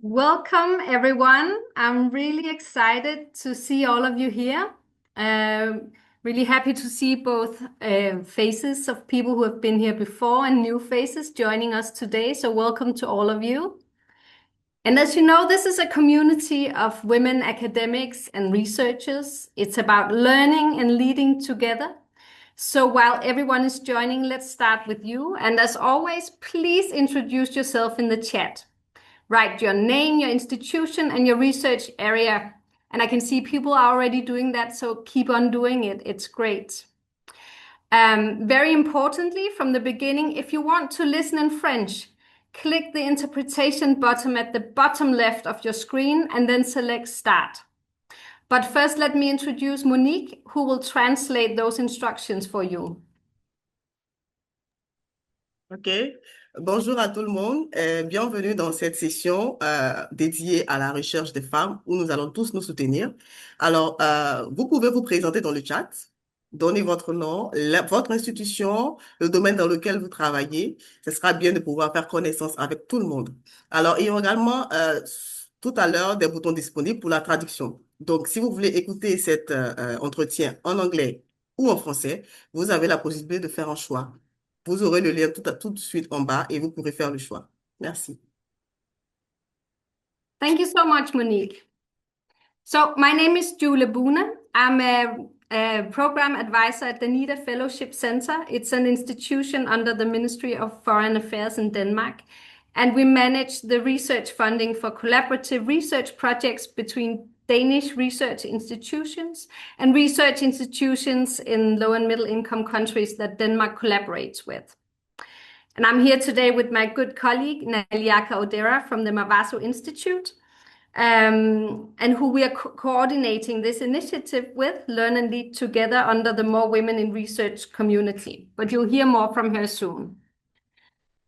Welcome, everyone. I'm really excited to see all of you here. Really happy to see both faces of people who have been here before and new faces joining us today. So, welcome to all of you. And as you know, this is a community of women academics and researchers. It's about learning and leading together. So, while everyone is joining, let's start with you. And as always, please introduce yourself in the chat. Write your name, your institution, and your research area. And I can see people are already doing that, so keep on doing it. It's great. Very importantly, from the beginning, if you want to listen in French, click the interpretation button at the bottom left of your screen and then select Start. But first, let me introduce Monique, who will translate those instructions for you. OK. Bonjour à tout le monde et bienvenue dans cette session dédiée à la recherche des femmes où nous allons tous nous soutenir. Alors, vous pouvez vous présenter dans le chat, donner votre nom, votre institution, le domaine dans lequel vous travaillez. Ce sera bien de pouvoir faire connaissance avec tout le monde. Alors, il y aura également tout à l'heure des boutons disponibles pour la traduction. Donc, si vous voulez écouter cet entretien en anglais ou en français, vous avez la possibilité de faire un choix. Vous aurez le lien tout de suite en bas et vous pourrez faire le choix. Merci. Thank you so much, Monique. So my name is Jule Boone. I'm a program advisor at the NIDA Fellowship Center. It's an institution under the Ministry of Foreign Affairs in Denmark. And we manage the research funding for collaborative research projects between Danish research institutions and research institutions in low and middle income countries that Denmark collaborates with. And I'm here today with my good colleague, Naliaka Odera from the Mavaso Institute, and who we are coordinating this initiative with, Learn and Lead Together under the More Women in Research community. But you'll hear more from her soon.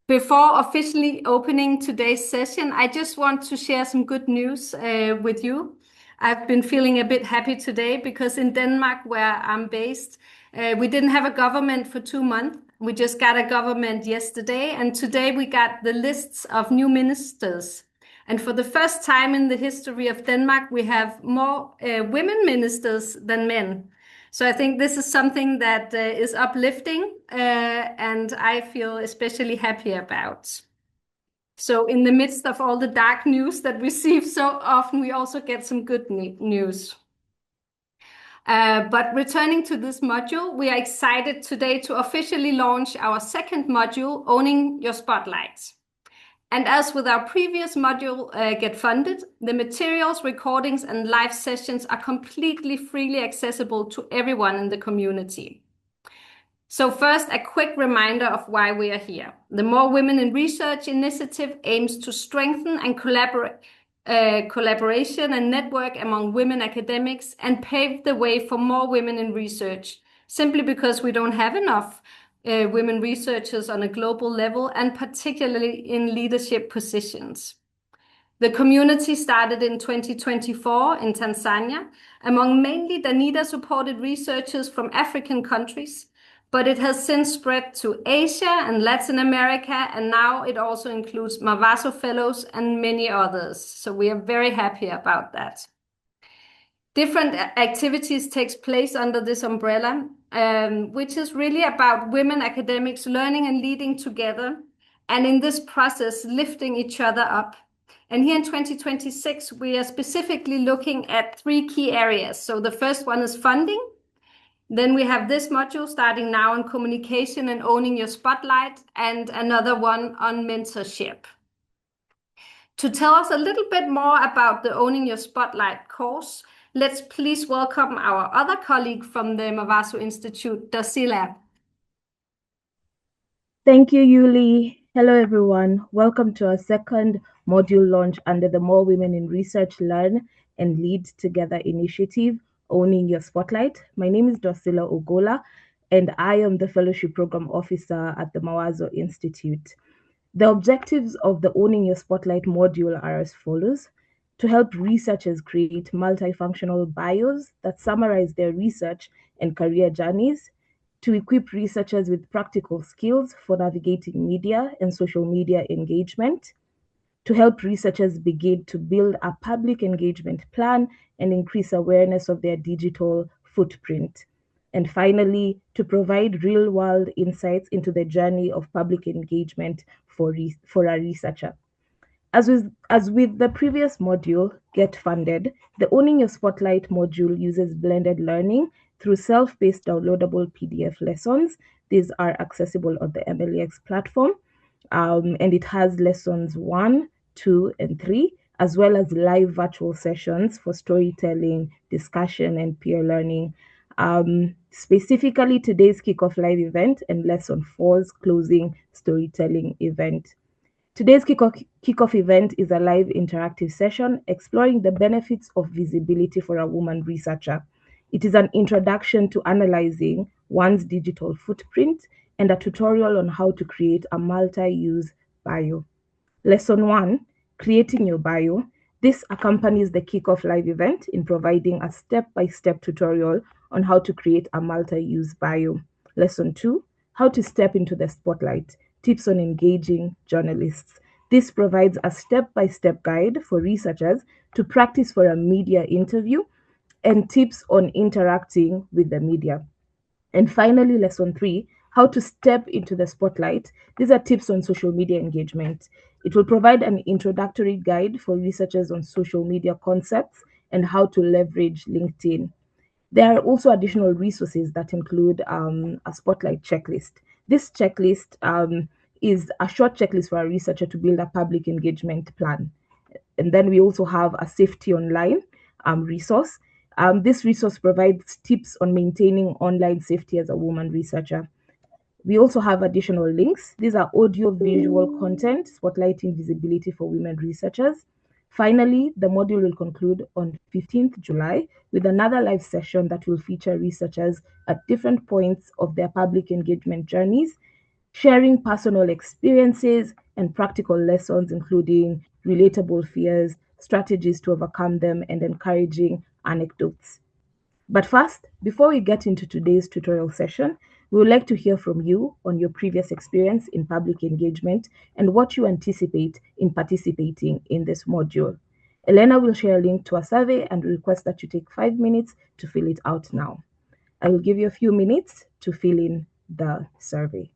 Before officially opening today's session, I just want to share some good news with you. I've been feeling a bit happy today because in Denmark, where I'm based, we didn't have a government for 2 months. We just got a government yesterday, and today we got the lists of new ministers. And for the first time in the history of Denmark, we have more women ministers than men. So I think this is something that is uplifting, and I feel especially happy about. So in the midst of all the dark news that we see so often, we also get some good news. But returning to this module, we are excited today to officially launch our second module, Owning Your Spotlights. And as with our previous module, Get Funded, the materials, recordings, and live sessions are completely freely accessible to everyone in the community. So first, a quick reminder of why we are here. The More Women in Research initiative aims to strengthen and collaboration and network among women academics and pave the way for more women in research, simply because we don't have enough women researchers on a global level, and particularly in leadership positions. The community started in 2024 in Tanzania, among mainly Danida-supported researchers from African countries, but it has since spread to Asia and Latin America, and now it also includes Mavaso Fellows and many others. So we are very happy about that. Different activities takes place under this umbrella, which is really about women academics learning and leading together, and in this process, lifting each other up. And here in 2026, we are specifically looking at 3 key areas. So the first one is funding. Then we have this module starting now on communication and owning your spotlight, and another one on mentorship. To tell us a little bit more about the Owning Your Spotlight course, let's please welcome our other colleague from the Mavaso Institute, Darcila. Thank you, Yuli. Hello, everyone. Welcome to our second module launch under the More Women in Research Learn and Lead Together initiative, Owning Your Spotlight. My name is Darcila Ogola, and I am the Fellowship Program Officer at the Mavaso Institute. The objectives of the Owning Your Spotlight module are as follows: to help researchers create multifunctional bios that summarize their research and career journeys, to equip researchers with practical skills for navigating media and social media engagement, to help researchers begin to build a public engagement plan and increase awareness of their digital footprint. And finally, to provide real-world insights into the journey of public engagement for a researcher. As with the previous module, Get Funded, the Owning Your Spotlight module uses blended learning through self-paced downloadable PDF lessons. These are accessible on the MLEX platform, and it has lessons 1, 2, and 3, as well as live virtual sessions for storytelling, discussion, and peer learning. Specifically, today's Kickoff Live event and Lesson 4's closing storytelling event. Today's kickoff event is a live interactive session exploring the benefits of visibility for a woman researcher. It is an introduction to analyzing one's digital footprint and a tutorial on how to create a multi-use bio. Lesson 1, Creating Your Bio. This accompanies the Kickoff Live event in providing a step-by-step tutorial on how to create a multi-use bio. Lesson 2, How to Step into the Spotlight. Tips on engaging journalists. This provides a step-by-step guide for researchers to practice for a media interview and tips on interacting with the media. And finally, lesson 3, how to step into the spotlight. These are tips on social media engagement. It will provide an introductory guide for researchers on social media concepts and how to leverage LinkedIn. There are also additional resources that include a spotlight checklist. This checklist is a short checklist for a researcher to build a public engagement plan. And then we also have a safety online resource. This resource provides tips on maintaining online safety as a woman researcher. We also have additional links. These are audio-visual content, spotlighting visibility for women researchers. Finally, the module will conclude on 15th July with another live session that will feature researchers at different points of their public engagement journeys, sharing personal experiences and practical lessons, including relatable fears, strategies to overcome them, and encouraging anecdotes. But first, before we get into today's tutorial session, we would like to hear from you on your previous experience in public engagement and what you anticipate in participating in this module. Elena will share a link to a survey and request that you take 5 minutes to fill it out now. I will give you a few minutes to fill in the survey.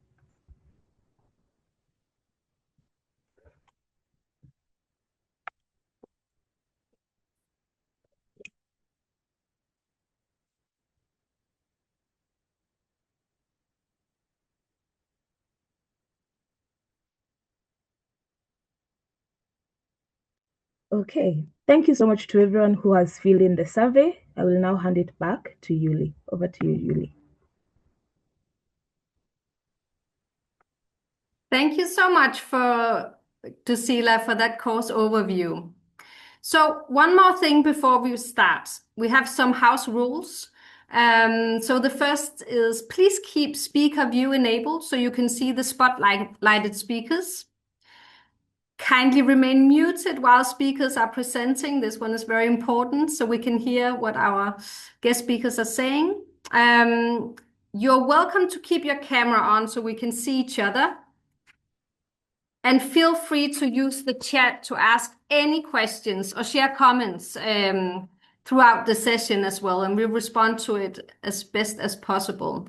Okay, thank you so much to everyone who has filled in the survey. I will now hand it back to Yuli. Over to you, Yuli. Thank you so much to Sila for that course overview. So one more thing before we start. We have some house rules. So the first is please keep speaker view enabled so you can see the spotlighted speakers. Kindly remain muted while speakers are presenting. This one is very important so we can hear what our guest speakers are saying. You're welcome to keep your camera on so we can see each other. And feel free to use the chat to ask any questions or share comments throughout the session as well, and we'll respond to it as best as possible.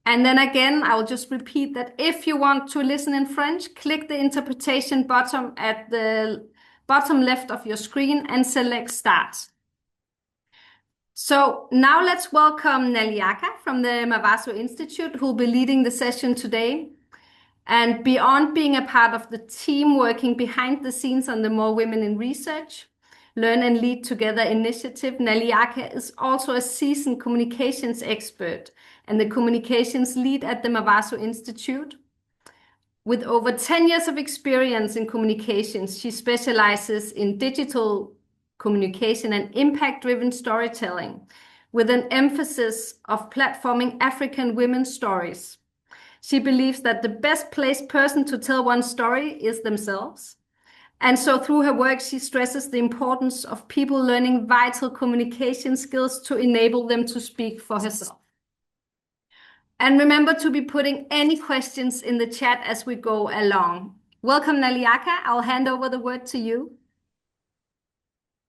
And then again, I will just repeat that if you want to listen in French, click the interpretation button at the bottom left of your screen and select Start. So now let's welcome Naliaka from the Mawaso Institute, who will be leading the session today. And beyond being a part of the team working behind the scenes on the More Women in Research, Learn and Lead Together initiative, Naliaka is also a seasoned communications expert and the communications lead at the Mawaso Institute. With over 10 years of experience in communications, she specializes in digital communication and impact-driven storytelling, with an emphasis of platforming African women's stories. She believes that the best placed person to tell one's story is themselves. And so through her work, she stresses the importance of people learning vital communication skills to enable them to speak for herself. And remember to be putting any questions in the chat as we go along. Welcome, Naliaka. I'll hand over the word to you.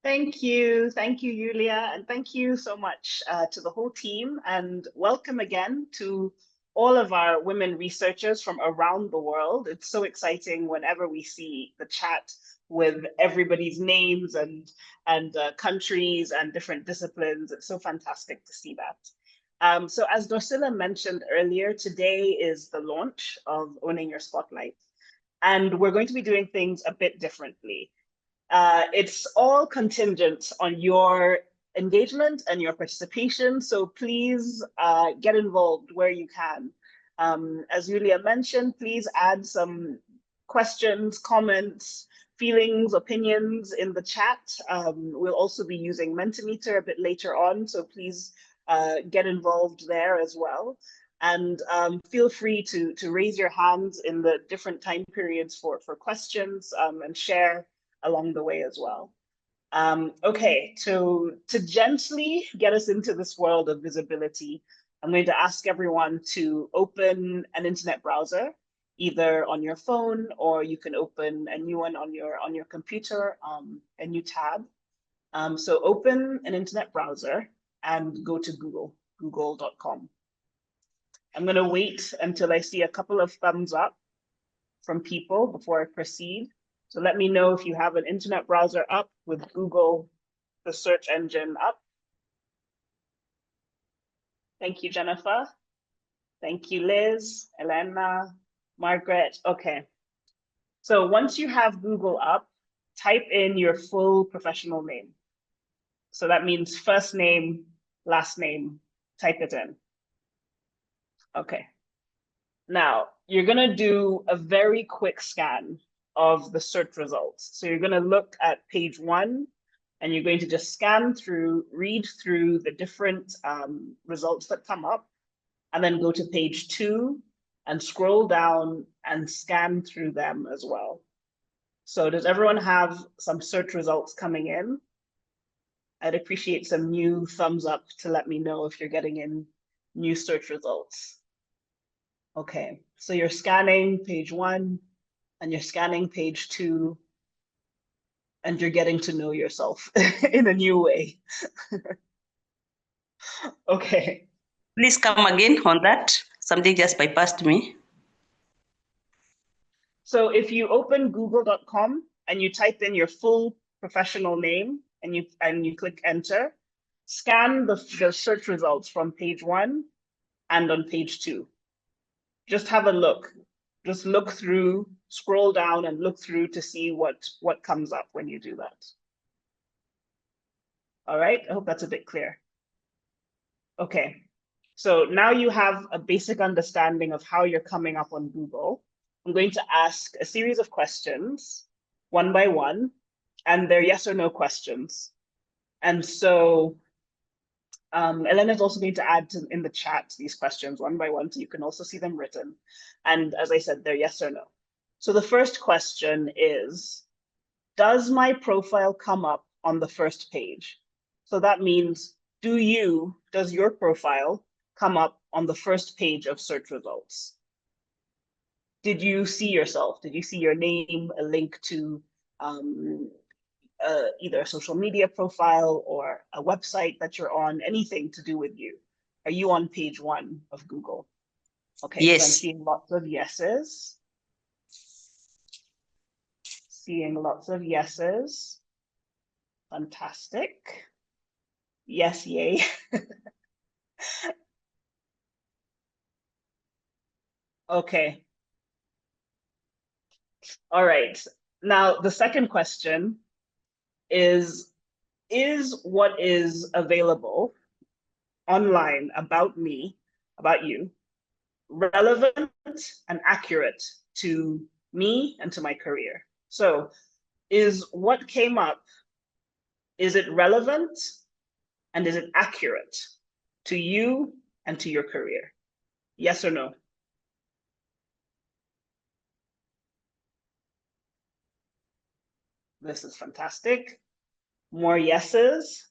Thank you, Yulia, and thank you so much to the whole team, and welcome again to all of our women researchers from around the world. It's so exciting whenever we see the chat with everybody's names and countries and different disciplines. It's so fantastic to see that. So as Dorcilla mentioned earlier, today is the launch of Owning Your Spotlight, and we're going to be doing things a bit differently. It's all contingent on your engagement and your participation, so please get involved where you can. As Yulia mentioned, please add some questions, comments, feelings, opinions in the chat. We'll also be using Mentimeter a bit later on, so please get involved there as well. And feel free to raise your hands in the different time periods for questions and share along the way as well. Okay, to gently get us into this world of visibility, I'm going to ask everyone to open an internet browser, either on your phone, or you can open a new one on your computer, a new tab. So open an internet browser and go to google.com. I'm going to wait until I see a couple of thumbs up from people before I proceed. So let me know if you have an internet browser up with Google, the search engine, up. Thank you, Jennifer. Thank you, Liz, Elena, Margaret. Okay. So once you have Google up, type in your full professional name. So that means first name, last name, type it in. Okay. Now, you're going to do a very quick scan of the search results. So you're going to look at page 1, and you're going to just scan through, read through the different results that come up, and then go to page 2 and scroll down and scan through them as well. So does everyone have some search results coming in? I'd appreciate some new thumbs up to let me know if you're getting in new search results. Okay, so you're scanning page 1 and you're scanning page 2, and you're getting to know yourself in a new way. Okay. Please come again on that. Something just bypassed me. So if you open google.com and you type in your full professional name and you click enter, scan the search results from page 1 and on page 2. Just have a look. Just look through, scroll down and look through to see what comes up when you do that. All right, I hope that's a bit clear. Okay, so now you have a basic understanding of how you're coming up on Google. I'm going to ask a series of questions, one by one, and they're yes or no questions. And so Elena is also going to add in the chat these questions one by one, so you can also see them written. And as I said, they're yes or no. So the first question is, does my profile come up on the first page? So that means, does your profile come up on the first page of search results? Did you see yourself? Did you see your name, a link to either a social media profile or a website that you're on, anything to do with you? Are you on page 1 of Google? Okay, yes. So I'm seeing lots of yeses. Seeing lots of yeses. Fantastic. Yes, yay. Okay. All right. Now, the second question is what is available online about me, about you, relevant and accurate to me and to my career? So is what came up, is it relevant and is it accurate to you and to your career? Yes or no? This is fantastic. More yeses.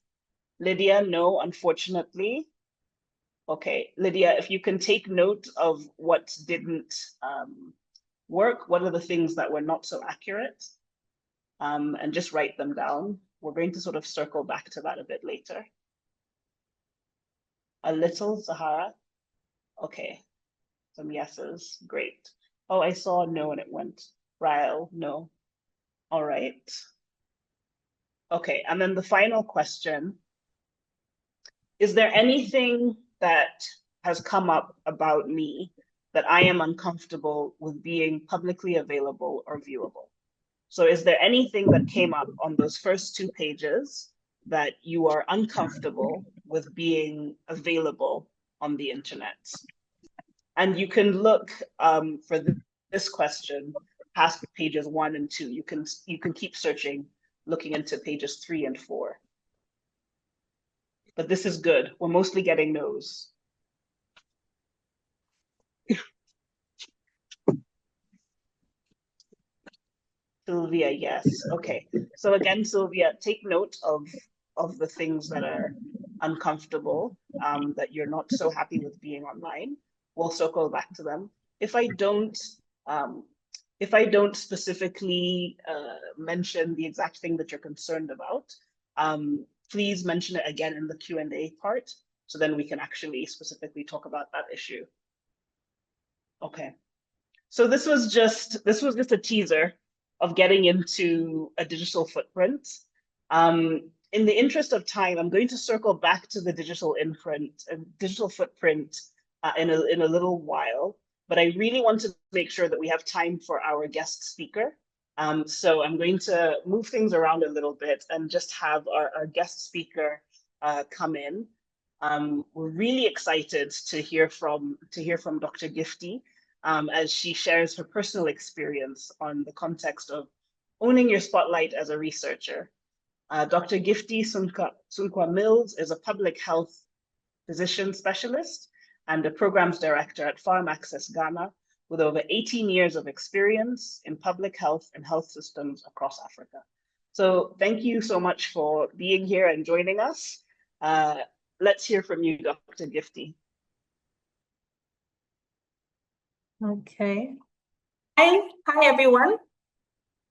Lydia, no, unfortunately. Okay, Lydia, if you can take note of what didn't work, what are the things that were not so accurate, and just write them down. We're going to sort of circle back to that a bit later. A little, Zahara? Okay, some yeses, great. Oh, I saw no and it went. Rael, no. All right. Okay, and then the final question, is there anything that has come up about me that I am uncomfortable with being publicly available or viewable? So is there anything that came up on those first 2 pages that you are uncomfortable with being available on the internet? And you can look for this question past pages 1 and 2. You can keep searching, looking into pages 3 and 4. But this is good. We're mostly getting no's. Sylvia, yes. Okay. So again, Sylvia, take note of the things that are uncomfortable, that you're not so happy with being online. We'll circle back to them. If I don't specifically mention the exact thing that you're concerned about, please mention it again in the Q&A part, so then we can actually specifically talk about that issue. Okay. So this was just a teaser of getting into a digital footprint. In the interest of time, I'm going to circle back to the digital footprint in a little while, but I really want to make sure that we have time for our guest speaker. So I'm going to move things around a little bit and just have our guest speaker come in. We're really excited to hear from Dr. Gifty, as she shares her personal experience on the context of owning your spotlight as a researcher. Dr. Gifty Sunkwa Mills is a public health physician specialist and a programs director at Farm Access Ghana, with over 18 years of experience in public health and health systems across Africa. So thank you so much for being here and joining us. Let's hear from you, Dr. Gifty. Okay. Hi everyone.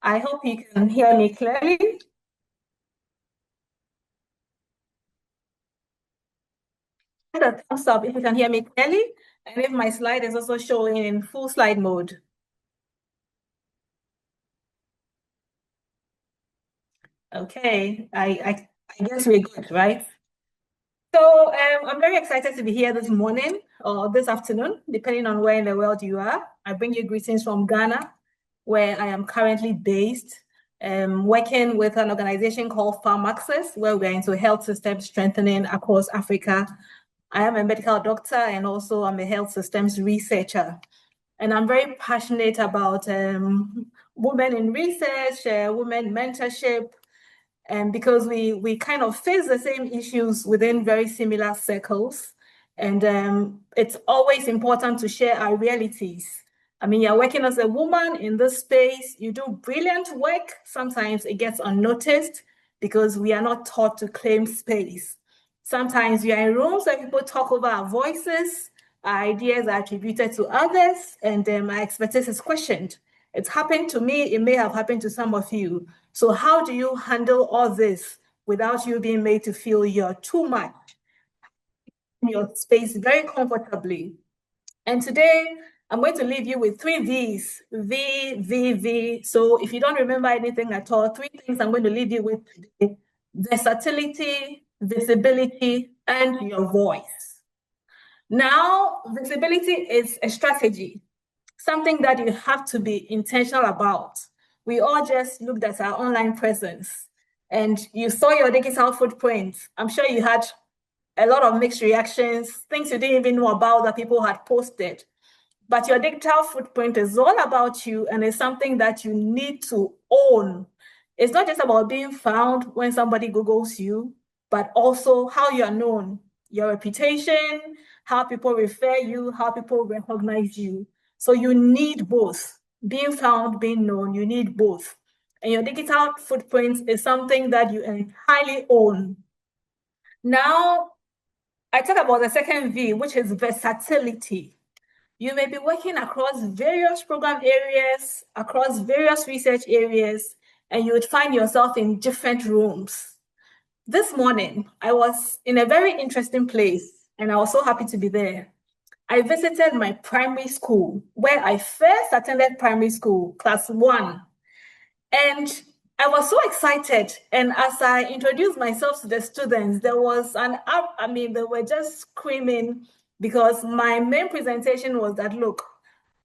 I hope you can hear me clearly. Hit a thumbs up if you can hear me clearly, and if my slide is also showing in full slide mode. Okay, I guess we're good, right? So I'm very excited to be here this morning or this afternoon, depending on where in the world you are. I bring you greetings from Ghana, where I am currently based, working with an organization called Farm Access, where we're into health system strengthening across Africa. I am a medical doctor and also I'm a health systems researcher. And I'm very passionate about women in research, women mentorship, and because we kind of face the same issues within very similar circles. And it's always important to share our realities. I mean, you're working as a woman in this space, you do brilliant work. Sometimes it gets unnoticed because we are not taught to claim space. Sometimes we are in rooms where people talk over our voices, our ideas are attributed to others, and our expertise is questioned. It's happened to me, it may have happened to some of you. So how do you handle all this without you being made to feel you're too much in your space very comfortably? And today, I'm going to leave you with 3 V's, V. So if you don't remember anything at all, 3 things I'm going to leave you with today: versatility, visibility, and your voice. Now, visibility is a strategy, something that you have to be intentional about. We all just looked at our online presence and you saw your digital footprint. I'm sure you had a lot of mixed reactions, things you didn't even know about that people had posted. But your digital footprint is all about you and it's something that you need to own. It's not just about being found when somebody Googles you, but also how you're known, your reputation, how people refer you, how people recognize you. So you need both. Being found, being known, you need both. And your digital footprint is something that you entirely own. Now, I talk about the second V, which is versatility. You may be working across various program areas, across various research areas, and you would find yourself in different rooms. This morning, I was in a very interesting place, and I was so happy to be there. I visited my primary school, where I first attended primary school, class 1. And I was so excited. And as I introduced myself to the students, there was they were just screaming because my main presentation was that, look,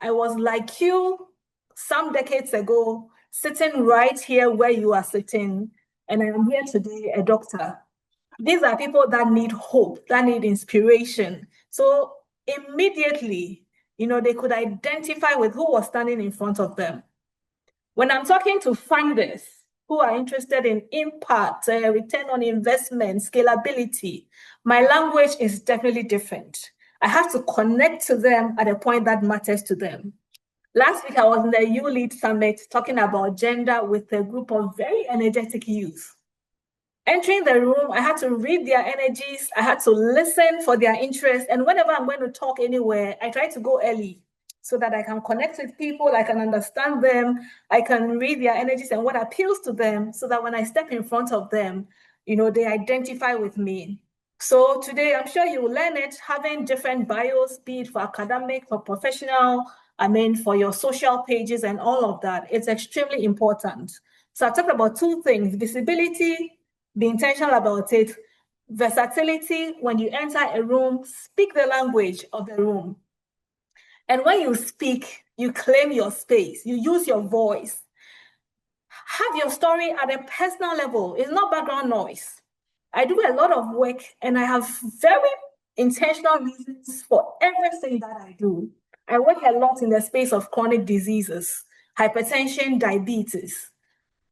I was like you some decades ago, sitting right here where you are sitting, and I am here today, a doctor. These are people that need hope, that need inspiration. So immediately, they could identify with who was standing in front of them. When I'm talking to funders who are interested in impact, return on investment, scalability, my language is definitely different. I have to connect to them at a point that matters to them. Last week, I was in the YouLead Summit talking about gender with a group of very energetic youth. Entering the room, I had to read their energies. I had to listen for their interest. And whenever I'm going to talk anywhere, I try to go early so that I can connect with people, I can understand them, I can read their energies and what appeals to them so that when I step in front of them, they identify with me. So today, I'm sure you will learn it, having different bios, be it for academic, for professional, for your social pages and all of that. It's extremely important. So I've talked about 2 things, visibility, be intentional about it. Versatility, when you enter a room, speak the language of the room. And when you speak, you claim your space, you use your voice. Have your story at a personal level. It's not background noise. I do a lot of work and I have very intentional reasons for everything that I do. I work a lot in the space of chronic diseases, hypertension, diabetes.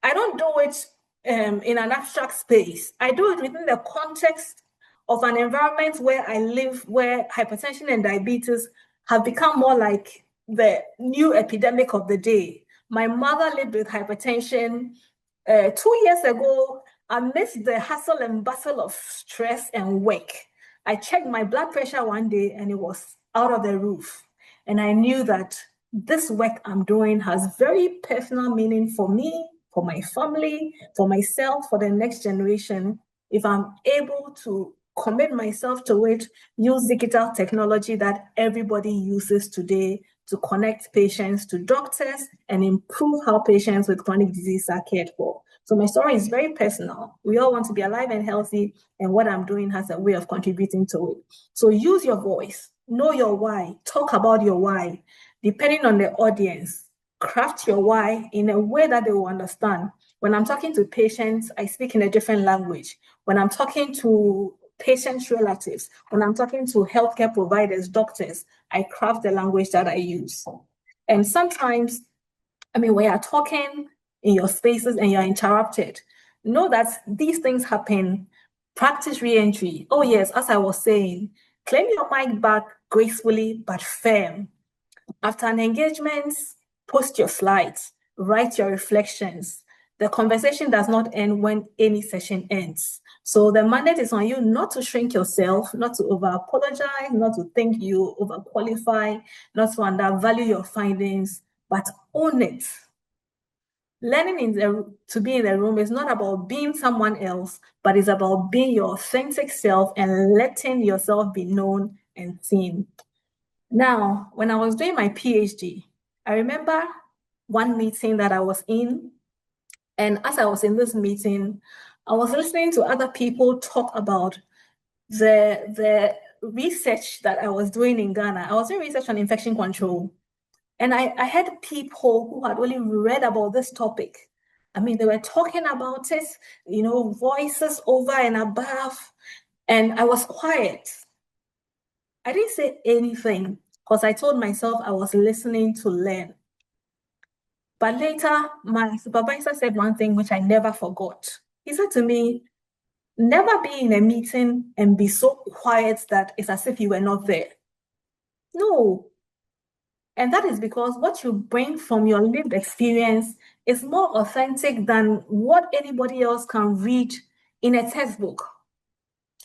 I don't do it in an abstract space. I do it within the context of an environment where I live, where hypertension and diabetes have become more like the new epidemic of the day. My mother lived with hypertension 2 years ago. Amidst the hustle and bustle of stress and work, I checked my blood pressure one day and it was out of the roof. And I knew that this work I'm doing has very personal meaning for me, for my family, for myself, for the next generation. If I'm able to commit myself to it, use digital technology that everybody uses today to connect patients to doctors and improve how patients with chronic disease are cared for. So my story is very personal. We all want to be alive and healthy, and what I'm doing has a way of contributing to it. So use your voice, know your why, talk about your why. Depending on the audience, craft your why in a way that they will understand. When I'm talking to patients, I speak in a different language. When I'm talking to patients' relatives, when I'm talking to healthcare providers, doctors, I craft the language that I use. And sometimes, when you're talking in your spaces and you're interrupted, know that these things happen. Practice re-entry. Oh yes, as I was saying, claim your mic back gracefully but firm. After an engagement, post your slides, write your reflections. The conversation does not end when any session ends. So the mandate is on you not to shrink yourself, not to over-apologize, not to think you overqualify, not to undervalue your findings, but own it. Learning to be in the room is not about being someone else, but it's about being your authentic self and letting yourself be known and seen. Now, when I was doing my PhD, I remember one meeting that I was in, and as I was in this meeting, I was listening to other people talk about the research that I was doing in Ghana. I was doing research on infection control. And I had people who had only read about this topic. They were talking about it, voices over and above. And I was quiet. I didn't say anything because I told myself I was listening to learn. But later, my supervisor said one thing which I never forgot. He said to me, never be in a meeting and be so quiet that it's as if you were not there. No. And that is because what you bring from your lived experience is more authentic than what anybody else can read in a textbook.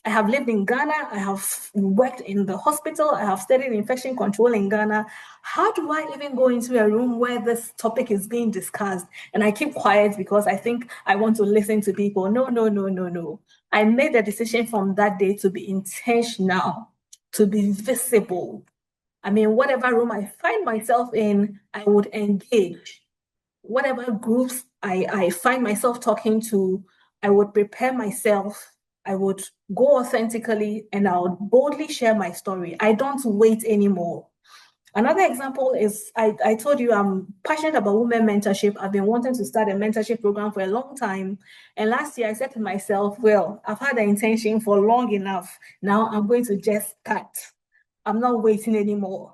I have lived in Ghana. I have worked in the hospital. I have studied infection control in Ghana. How do I even go into a room where this topic is being discussed and I keep quiet because I think I want to listen to people? No, no, no, no, no. I made a decision from that day to be intentional, to be visible. I mean, whatever room I find myself in, I would engage. Whatever groups I find myself talking to, I would prepare myself. I would go authentically and I would boldly share my story. I don't wait anymore. Another example is I told you I'm passionate about women mentorship. I've been wanting to start a mentorship program for a long time. And last year I said to myself, well, I've had the intention for long enough. Now I'm going to just start. I'm not waiting anymore.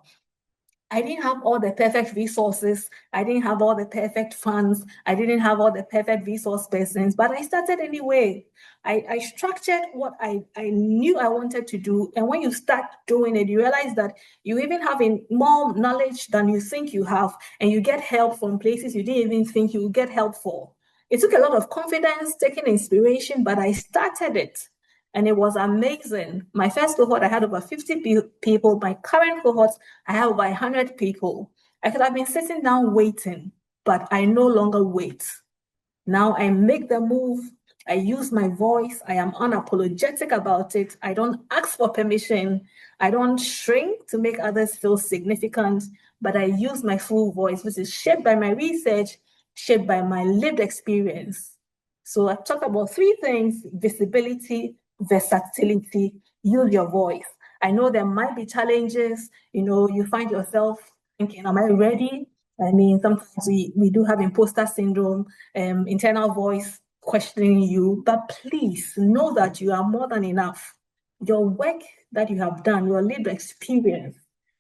I didn't have all the perfect resources. I didn't have all the perfect funds. I didn't have all the perfect resource persons, but I started anyway. I structured what I knew I wanted to do. And when you start doing it, you realize that you even have more knowledge than you think you have, and you get help from places you didn't even think you would get help for. It took a lot of confidence, taking inspiration, but I started it. And it was amazing. My first cohort, I had over 50 people. My current cohort, I have over 100 people. I could have been sitting down waiting, but I no longer wait. Now I make the move. I use my voice. I am unapologetic about it. I don't ask for permission. I don't shrink to make others feel significant, but I use my full voice, which is shaped by my research, shaped by my lived experience. So I talked about 3 things: visibility, versatility, use your voice. I know there might be challenges. You find yourself thinking, am I ready? I mean, sometimes we do have imposter syndrome, internal voice questioning you, but please know that you are more than enough. Your work that you have done, your lived experience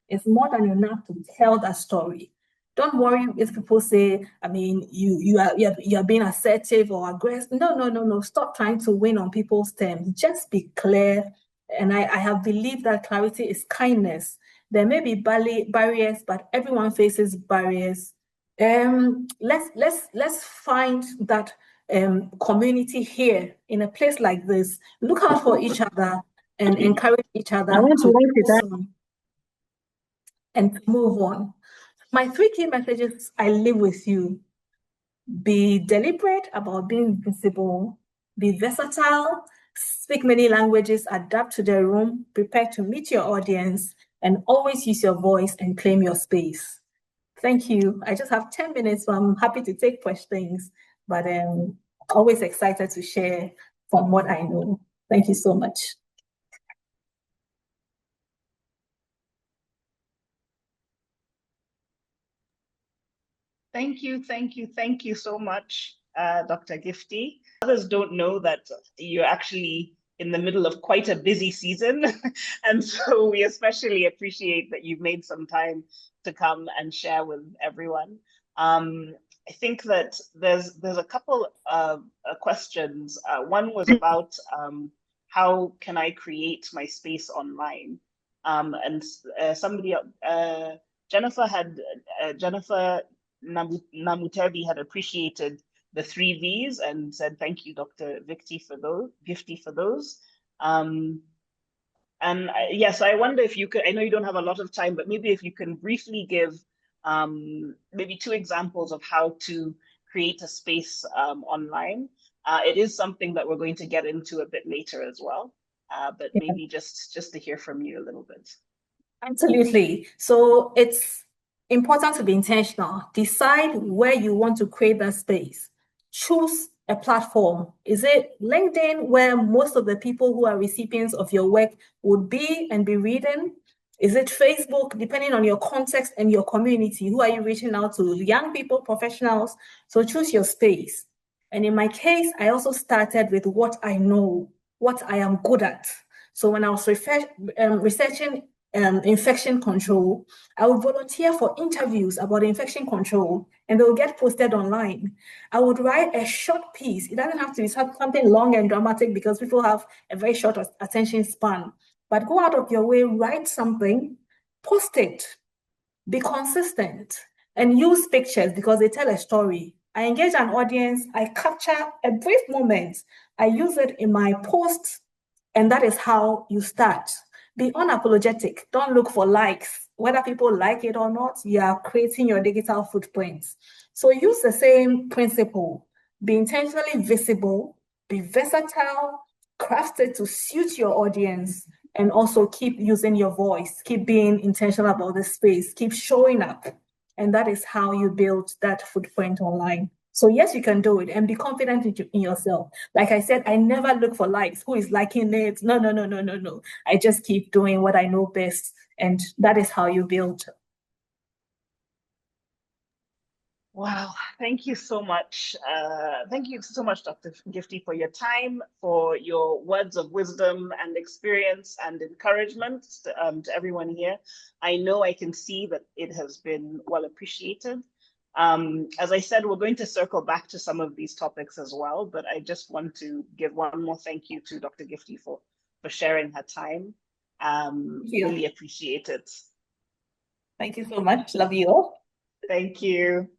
is more than enough to tell that story. Don't worry if people say, I mean, you are being assertive or aggressive. No. Stop trying to win on people's terms. Just be clear. And I have believed that clarity is kindness. There may be barriers, but everyone faces barriers. Let's find that community here in a place like this. Look out for each other and encourage each other and move on. My 3 key messages I leave with you: be deliberate about being visible, be versatile, speak many languages, adapt to the room, prepare to meet your audience, and always use your voice and claim your space. Thank you. I just have 10 minutes, so I'm happy to take questions, but always excited to share from what I know. Thank you so much. Thank you so much, Dr. Gifty. Others don't know that you're actually in the middle of quite a busy season. And so we especially appreciate that you've made some time to come and share with everyone. I think that there's a couple of questions. One was about how can I create my space online? And somebody, Jennifer Namutebi had appreciated the 3 V's and said, thank you, Dr. Gifty, for those. And yes, I wonder if you could, I know you don't have a lot of time, but maybe if you can briefly give maybe 2 examples of how to create a space online. It is something that we're going to get into a bit later as well, but maybe just to hear from you a little bit. Absolutely. So it's important to be intentional. Decide where you want to create that space. Choose a platform. Is it LinkedIn, where most of the people who are recipients of your work would be and be reading? Is it Facebook, depending on your context and your community? Who are you reaching out to? Young people, professionals? So choose your space. And in my case, I also started with what I know, what I am good at. So when I was researching infection control, I would volunteer for interviews about infection control, and they will get posted online. I would write a short piece. It doesn't have to be something long and dramatic because people have a very short attention span. But go out of your way, write something, post it, be consistent, and use pictures because they tell a story. I engage an audience, I capture a brief moment, I use it in my posts, And that is how you start. Be unapologetic. Don't look for likes. Whether people like it or not, you are creating your digital footprints. So use the same principle. Be intentionally visible, be versatile, craft it to suit your audience, and also keep using your voice, keep being intentional about the space, keep showing up. And that is how you build that footprint online. So yes, you can do it and be confident in yourself. Like I said, I never look for likes. Who is liking it? No. I just keep doing what I know best. And that is how you build. Wow, thank you so much. Thank you so much, Dr. Gifty, for your time, for your words of wisdom and experience and encouragement to everyone here. I know I can see that it has been well appreciated. As I said, we're going to circle back to some of these topics as well, but I just want to give one more thank you to Dr. Gifty for sharing her time. Really appreciate it. Thank you so much. Love you all. Thank you.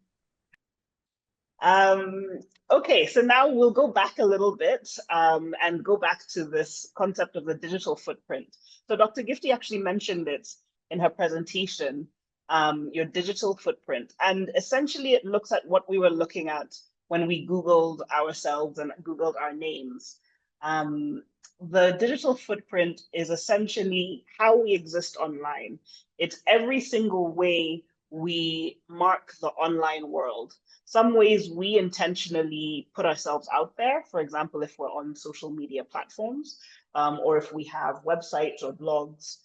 Okay, so now we'll go back a little bit and go back to this concept of the digital footprint. So Dr. Gifty actually mentioned it in her presentation, your digital footprint. And essentially it looks at what we were looking at when we Googled ourselves and Googled our names. The digital footprint is essentially how we exist online. It's every single way we mark the online world. Some ways we intentionally put ourselves out there, for example, if we're on social media platforms, or if we have websites or blogs.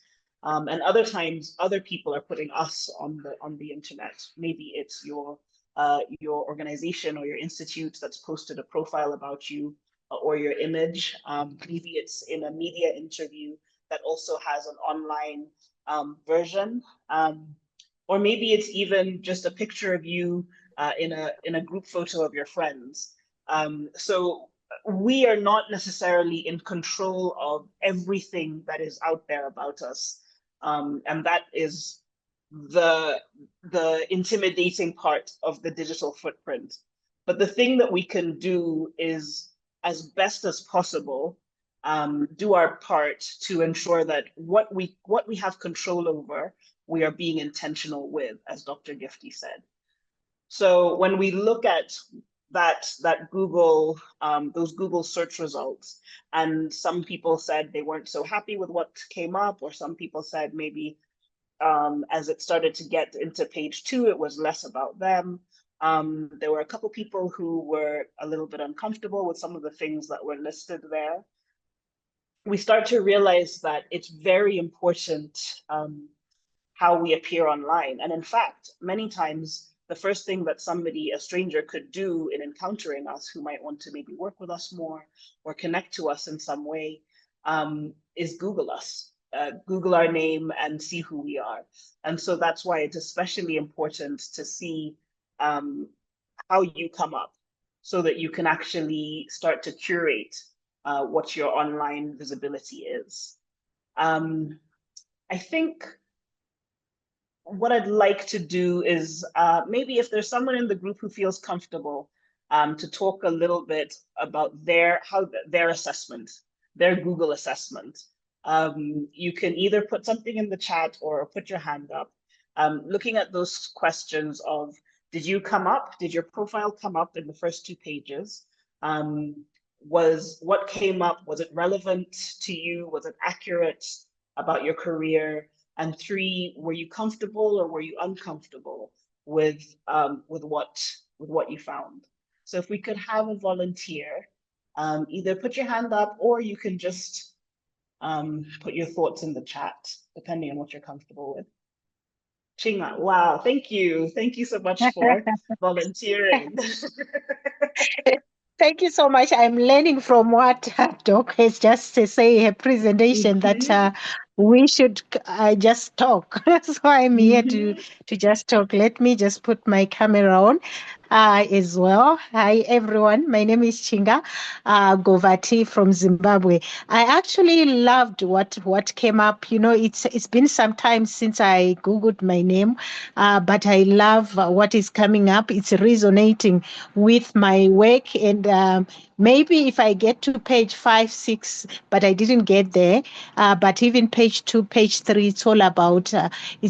And other times, other people are putting us on the internet. Maybe it's your organization or your institute that's posted a profile about you or your image. Maybe it's in a media interview that also has an online version. Or maybe it's even just a picture of you in a group photo of your friends. So we are not necessarily in control of everything that is out there about us. And that is the intimidating part of the digital footprint. But the thing that we can do is, as best as possible, do our part to ensure that what we have control over, we are being intentional with, as Dr. Gifty said. So when we look at that Google, those Google search results, and some people said they weren't so happy with what came up, or some people said maybe as it started to get into page 2, it was less about them. There were a couple people who were a little bit uncomfortable with some of the things that were listed there. We start to realize that it's very important how we appear online. And in fact, many times, the first thing that a stranger could do in encountering us, who might want to maybe work with us more or connect to us in some way, is Google us, Google our name and see who we are. And so that's why it's especially important to see how you come up so that you can actually start to curate what your online visibility is. I think what I'd like to do is maybe if there's someone in the group who feels comfortable to talk a little bit about their assessment, their Google assessment. You can either put something in the chat or put your hand up. Looking at those questions of, did you come up? Did your profile come up in the first 2 pages? What came up, was it relevant to you? Was it accurate about your career? And 3, were you comfortable or were you uncomfortable with what you found? So if we could have a volunteer, either put your hand up or you can just put your thoughts in the chat, depending on what you're comfortable with. Chinga, wow, thank you. Thank you so much for volunteering. Thank you so much. I'm learning from what Doc has just to say her presentation that we should just talk. So I'm here to just talk. Let me just put my camera on. as well. Hi, everyone. My name is Chinga Govati from Zimbabwe. I actually loved what came up. You know, it's been some time since I Googled my name, but I love what is coming up. It's resonating with my work, and maybe if I get to page 5, 6, but I didn't get there. But even page 2, page 3, it's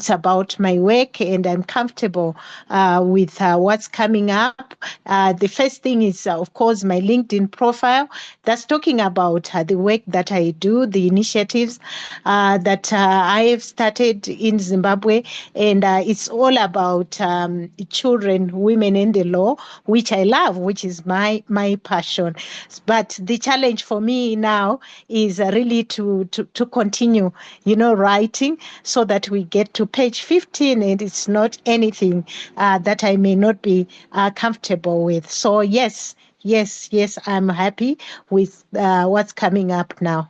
about my work, and I'm comfortable with what's coming up. The first thing is, of course, my LinkedIn profile that's talking about the work that I do, the initiatives that I have started in Zimbabwe, and it's all about children, women in the law, which I love, which is my passion. But the challenge for me now is really to continue, writing so that we get to page 15 and it's not anything that I may not be comfortable with. So yes, I'm happy with what's coming up now.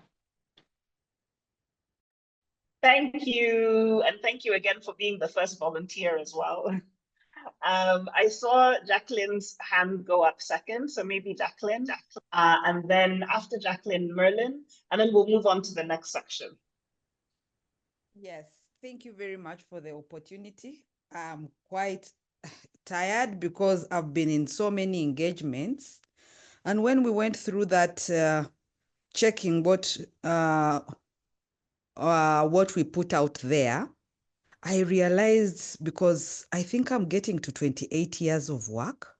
Thank you. And thank you again for being the first volunteer as well. I saw Jacqueline's hand go up second, so maybe Jacqueline, and then after Jacqueline, Merlin, and then we'll move on to the next section. Yes, thank you very much for the opportunity. I'm quite tired because I've been in so many engagements. And when we went through that checking what we put out there, I realized, because I think I'm getting to 28 years of work,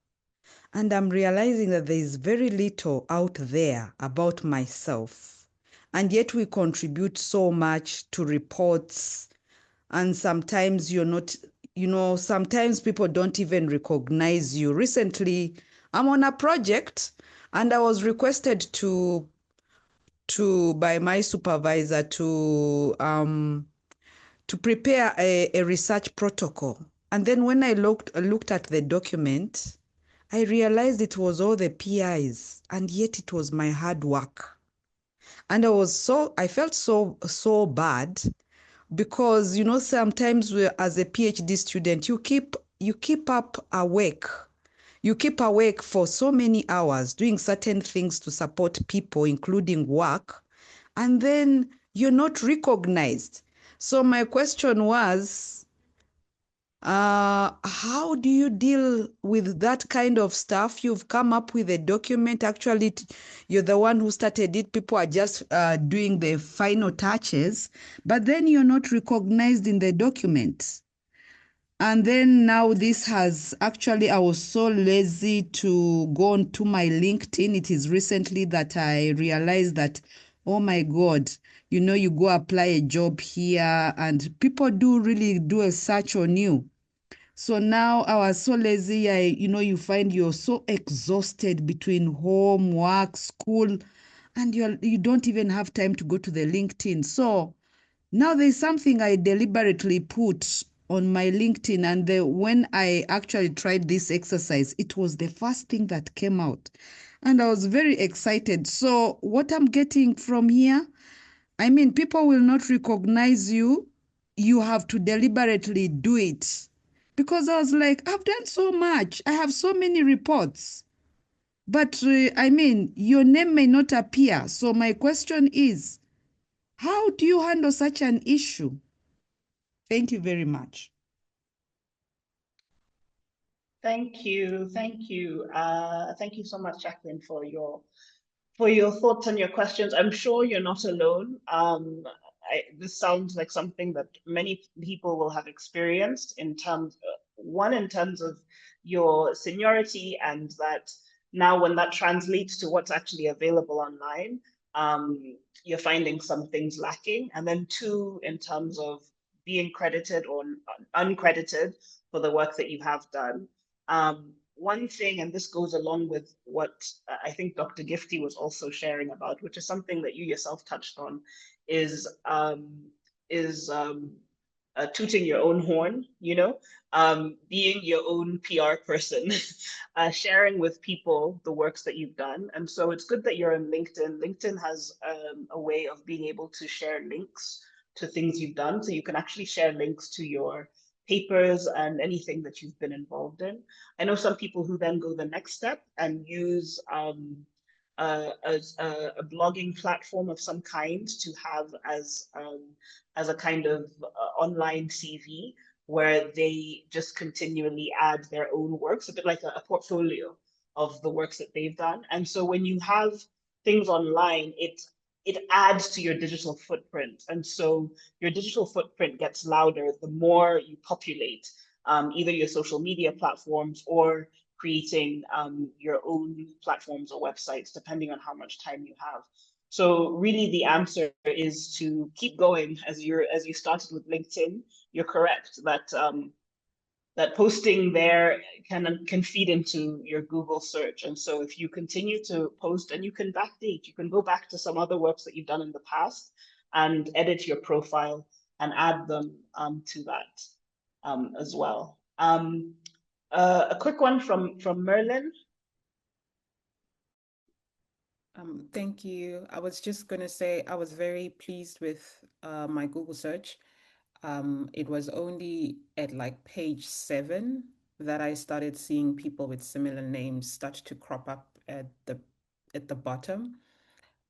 and I'm realizing that there is very little out there about myself. And yet we contribute so much to reports. And sometimes you're not, sometimes people don't even recognize you. Recently, I'm on a project and I was requested by my supervisor to prepare a research protocol. And then when I looked at the document, I realized it was all the PIs, and yet it was my hard work. And I felt so bad, because sometimes as a PhD student, you keep up awake. You keep awake for so many hours doing certain things to support people, including work, and then you're not recognized. So my question was, how do you deal with that kind of stuff? You've come up with a document. Actually, you're the one who started it. People are just doing the final touches, but then you're not recognized in the document. And then now this has actually, I was so lazy to go on to my LinkedIn. It is recently that I realized that, oh my God, you go apply a job here and people do really do a search on you. So now I was so lazy. You find you're so exhausted between home, work, school, and you don't even have time to go to the LinkedIn. So now there's something I deliberately put on my LinkedIn, and when I actually tried this exercise, it was the first thing that came out, and I was very excited. So what I'm getting from here, people will not recognize you. You have to deliberately do it. Because I was like, I've done so much. I have so many reports. But your name may not appear. So my question is, how do you handle such an issue? Thank you very much. Thank you. Thank you so much, Jacqueline, for your thoughts and your questions. I'm sure you're not alone. This sounds like something that many people will have experienced in terms of your seniority, and that now when that translates to what's actually available online, you're finding some things lacking. And then 2, in terms of being credited or uncredited for the work that you have done. One thing, and this goes along with what I think Dr. Gifty was also sharing about, which is something that you yourself touched on, is tooting your own horn, being your own PR person, sharing with people the works that you've done. And so it's good that you're on LinkedIn. LinkedIn has a way of being able to share links to things you've done. So you can actually share links to your papers and anything that you've been involved in. I know some people who then go the next step and use a blogging platform of some kind to have as a kind of online CV, where they just continually add their own works, a bit like a portfolio of the works that they've done. And so when you have things online, it adds to your digital footprint. And so your digital footprint gets louder the more you populate either your social media platforms or creating your own platforms or websites, depending on how much time you have. So really the answer is to keep going. As you started with LinkedIn, you're correct that that posting there can feed into your Google search. And so if you continue to post, and you can backdate, you can go back to some other works that you've done in the past and edit your profile and add them to that as well. A quick one from Merlin. Thank you. I was just going to say I was very pleased with my Google search. It was only at like page 7 that I started seeing people with similar names start to crop up at the bottom.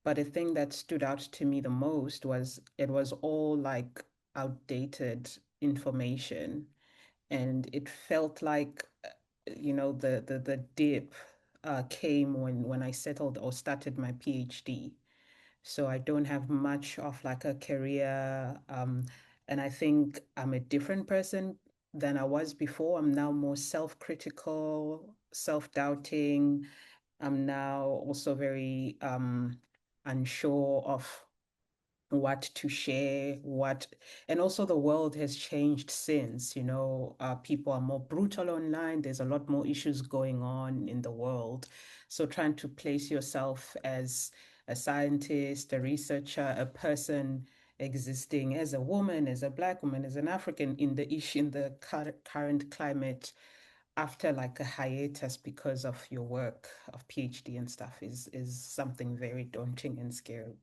But the thing that stood out to me the most was it was all like outdated information, and it felt like the dip came when I settled or started my PhD. So I don't have much of like a career, and I think I'm a different person than I was before. I'm now more self-critical, self-doubting. I'm now also very unsure of what to share, and also the world has changed since, people are more brutal online. There's a lot more issues going on in the world. So trying to place yourself as a scientist, a researcher, a person existing as a woman, as a Black woman, as an African in the current climate after like a hiatus because of your work of PhD and stuff is something very daunting and scary.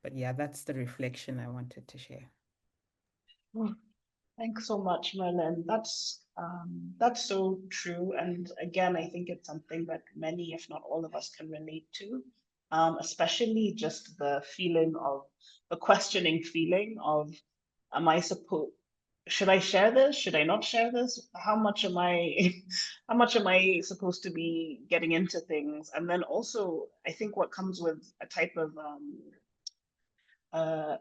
But yeah, that's the reflection I wanted to share. Thanks so much, Merlin. That's so true. And again, I think it's something that many, if not all of us, can relate to, especially just the questioning feeling of, should I share this? Should I not share this? How much am I supposed to be getting into things? And then also, I think what comes with a type of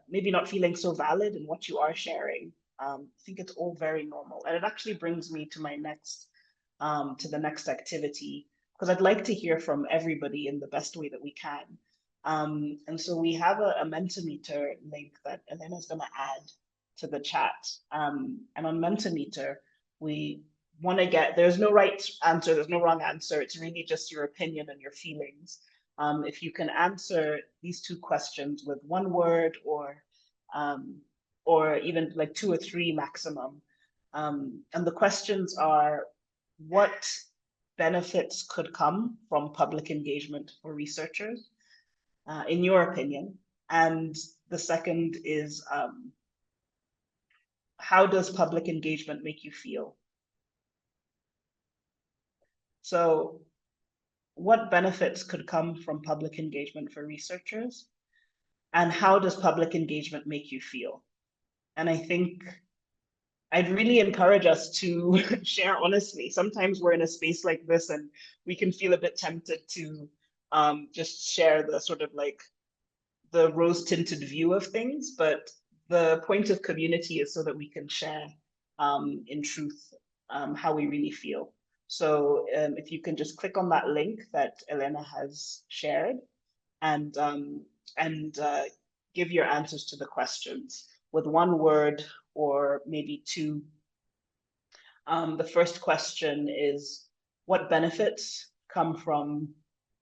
maybe not feeling so valid in what you are sharing. I think it's all very normal. And it actually brings me to the next activity, because I'd like to hear from everybody in the best way that we can. And so we have a Mentimeter link that Elena's going to add to the chat. And on Mentimeter, we want to there's no right answer, there's no wrong answer. It's really just your opinion and your feelings. If you can answer these 2 questions with 1 word or even like 2 or 3 maximum. And the questions are, what benefits could come from public engagement for researchers, in your opinion? And the second is, how does public engagement make you feel? So, what benefits could come from public engagement for researchers? And how does public engagement make you feel? And I think I'd really encourage us to share honestly. Sometimes we're in a space like this and we can feel a bit tempted to just share the sort of like the rose-tinted view of things, but the point of community is so that we can share in truth how we really feel. So if you can just click on that link that Elena has shared and give your answers to the questions with 1 word or maybe 2. The first question is, what benefits come from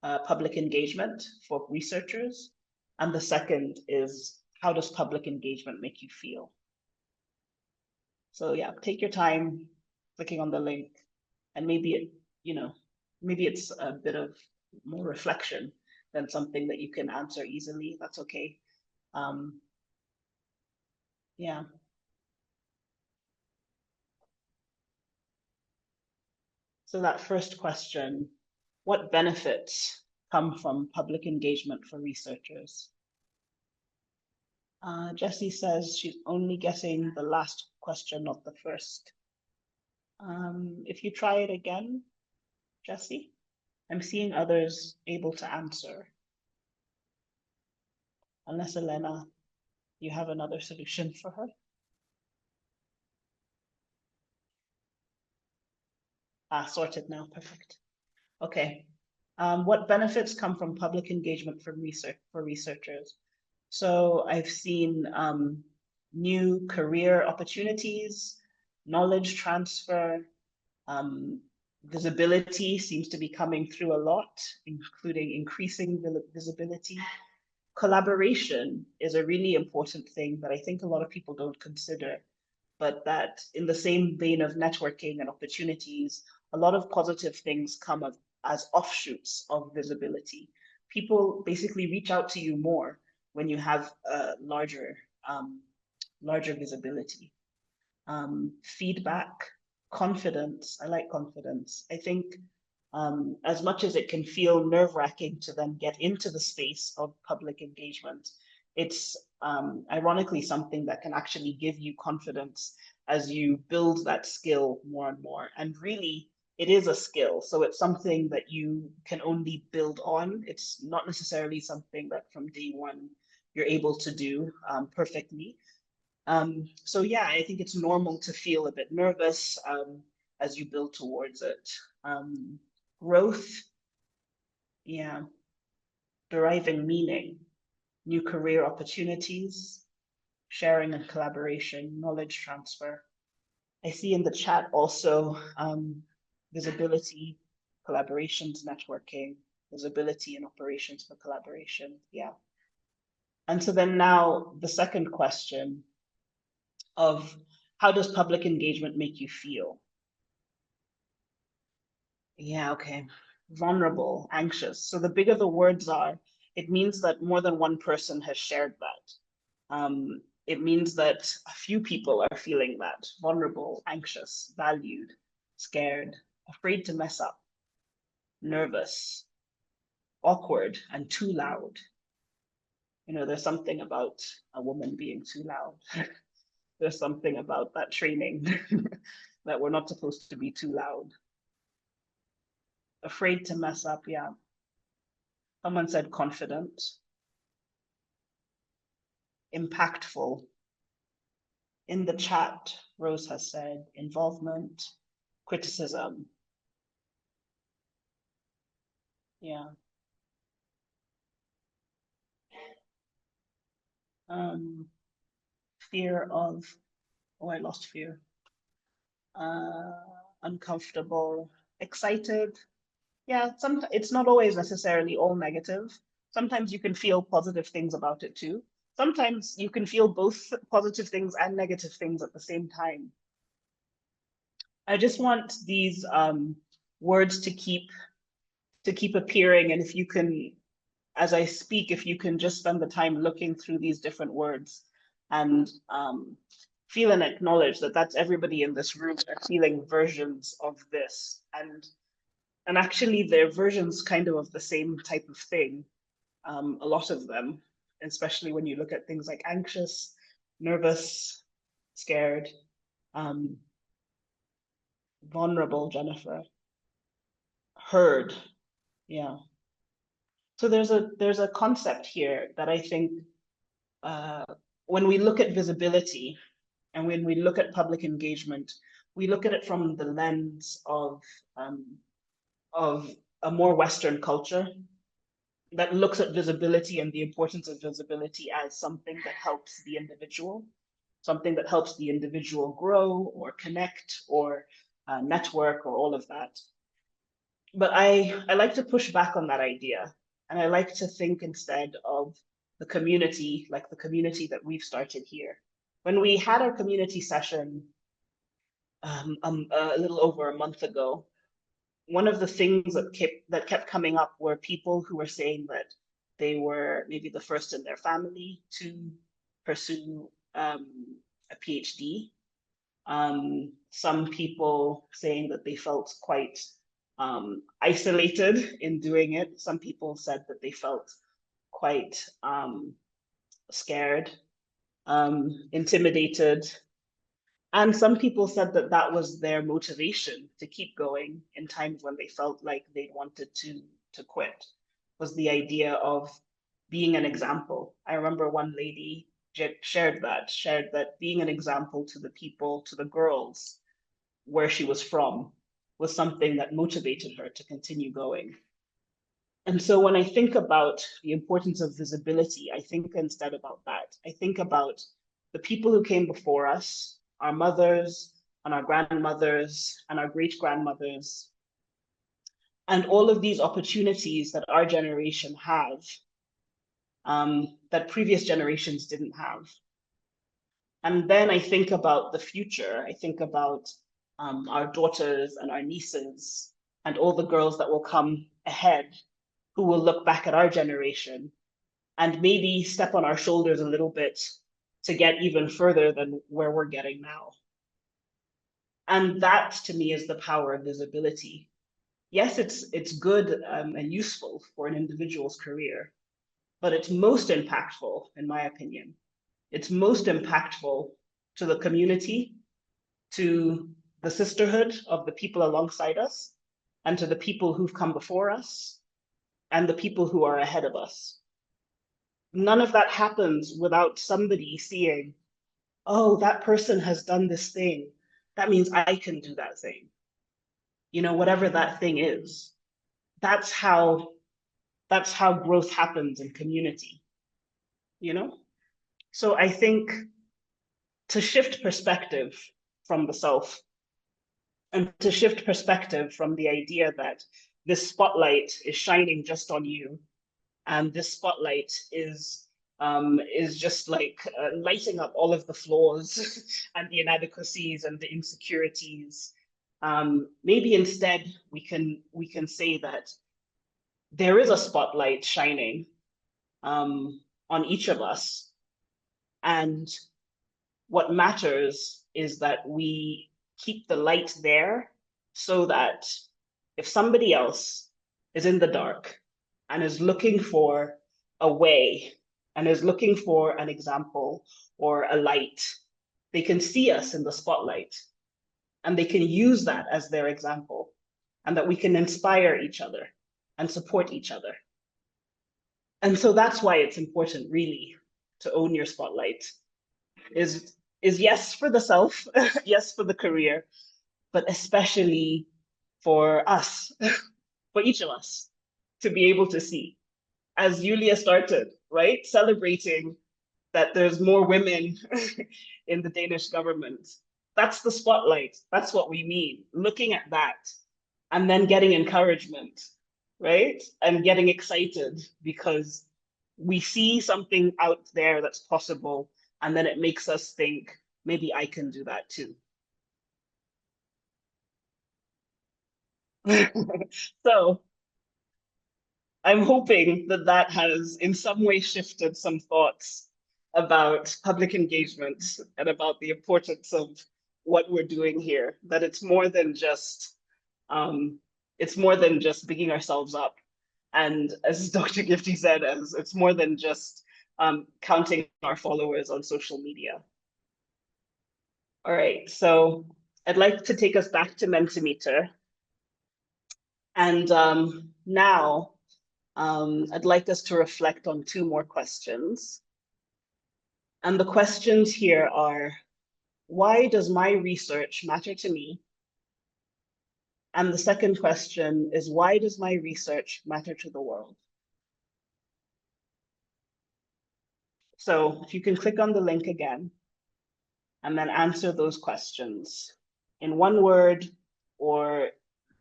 public engagement for researchers? And the second is, how does public engagement make you feel? So yeah, take your time clicking on the link, and maybe it's a bit of more reflection than something that you can answer easily. That's okay. Yeah. So that first question, what benefits come from public engagement for researchers? Jessie says she's only guessing the last question, not the first. If you try it again, Jessie, I'm seeing others able to answer. Unless, Elena, you have another solution for her. Sorted now, perfect. Okay. What benefits come from public engagement for researchers? So I've seen new career opportunities, knowledge transfer, visibility seems to be coming through a lot, including increasing visibility. Collaboration is a really important thing that I think a lot of people don't consider, but that in the same vein of networking and opportunities, a lot of positive things come as offshoots of visibility. People basically reach out to you more when you have a larger visibility. Feedback, confidence. I like confidence. I think as much as it can feel nerve-wracking to then get into the space of public engagement, it's ironically something that can actually give you confidence as you build that skill more and more. And really, it is a skill. So it's something that you can only build on. It's not necessarily something that from day one you're able to do perfectly. So yeah, I think it's normal to feel a bit nervous as you build towards it. Growth, yeah, deriving meaning, new career opportunities, sharing and collaboration, knowledge transfer. I see in the chat also visibility, collaborations, networking, visibility and operations for collaboration, yeah. And so then now the second question of how does public engagement make you feel? Yeah, okay. Vulnerable, anxious. So the bigger the words are, it means that more than one person has shared that. It means that a few people are feeling that. Vulnerable, anxious, valued, scared, afraid to mess up, nervous, awkward, and too loud. You know, there's something about a woman being too loud. There's something about that training that we're not supposed to be too loud. Afraid to mess up, yeah. Someone said confident. Impactful. In the chat, Rose has said involvement, criticism. Yeah. Fear of, oh, I lost fear. Uncomfortable, excited. Yeah, it's not always necessarily all negative. Sometimes you can feel positive things about it too. Sometimes you can feel both positive things and negative things at the same time. I just want these words to keep appearing, and if you can, as I speak, if you can just spend the time looking through these different words and feel and acknowledge that that's everybody in this room are feeling versions of this, and actually they're versions kind of the same type of thing, a lot of them, especially when you look at things like anxious, nervous, scared, vulnerable, Jennifer, heard, yeah. So there's a concept here that I think when we look at visibility and when we look at public engagement, we look at it from the lens of a more Western culture that looks at visibility and the importance of visibility as something that helps the individual, something that helps the individual grow or connect or network or all of that. But I like to push back on that idea. And I like to think instead of the community, like the community that we've started here. When we had our community session a little over a month ago, one of the things that kept coming up were people who were saying that they were maybe the first in their family to pursue a PhD. Some people saying that they felt quite isolated in doing it. Some people said that they felt quite scared, intimidated. And some people said that that was their motivation to keep going in times when they felt like they wanted to quit, was the idea of being an example. I remember one lady shared that being an example to the people, to the girls where she was from, was something that motivated her to continue going. And so when I think about the importance of visibility, I think instead about that. I think about the people who came before us, our mothers and our grandmothers and our great-grandmothers, and all of these opportunities that our generation have, that previous generations didn't have. And then I think about the future. I think about our daughters and our nieces and all the girls that will come ahead, who will look back at our generation and maybe step on our shoulders a little bit to get even further than where we're getting now. And that, to me, is the power of visibility. Yes, it's good and useful for an individual's career, but it's most impactful, in my opinion. It's most impactful to the community, to the sisterhood of the people alongside us, and to the people who've come before us, and the people who are ahead of us. None of that happens without somebody seeing, oh, that person has done this thing. That means I can do that thing. You know, whatever that thing is. That's how growth happens in community, you know? So I think to shift perspective from the self, and to shift perspective from the idea that this spotlight is shining just on you, and this spotlight is just like lighting up all of the flaws and the inadequacies and the insecurities. Maybe instead we can say that there is a spotlight shining on each of us, and what matters is that we keep the light there, so that if somebody else is in the dark and is looking for a way and is looking for an example or a light, they can see us in the spotlight and they can use that as their example, and that we can inspire each other and support each other. And so that's why it's important, really, to own your spotlight. Is yes for the self, yes for the career, but especially for us, for each of us, to be able to see. As Julia started, right? Celebrating that there's more women in the Danish government. That's the spotlight. That's what we mean. Looking at that and then getting encouragement, right? And getting excited because we see something out there that's possible, and then it makes us think, maybe I can do that too. So I'm hoping that that has in some way shifted some thoughts about public engagement and about the importance of what we're doing here, that it's more than just bigging ourselves up. And as Dr. Gifty said, it's more than just counting our followers on social media. All right, so I'd like to take us back to Mentimeter. And now I'd like us to reflect on two more questions. And the questions here are, why does my research matter to me? And the second question is, why does my research matter to the world? So if you can click on the link again, and then answer those questions in one word or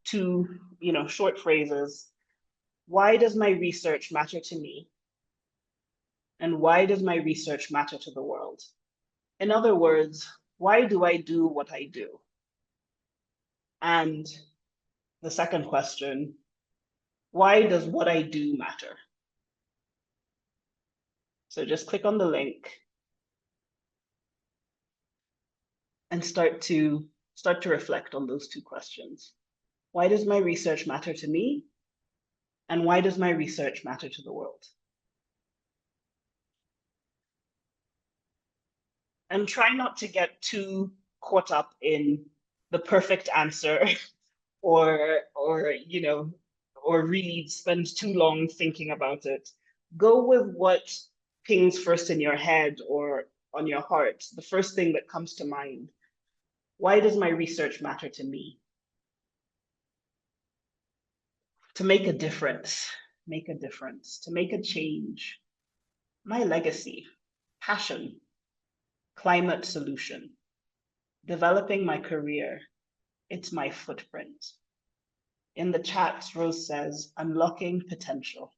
two, short phrases. Why does my research matter to me? And why does my research matter to the world? In other words, why do I do what I do? And the second question, why does what I do matter? So just click on the link and start to reflect on those two questions. Why does my research matter to me? And why does my research matter to the world? And try not to get too caught up in the perfect answer or really spend too long thinking about it. Go with what pings first in your head or on your heart, the first thing that comes to mind. Why does my research matter to me? To make a difference, to make a change. My legacy, passion, climate solution, developing my career, it's my footprint. In the chat, Rose says, unlocking potential.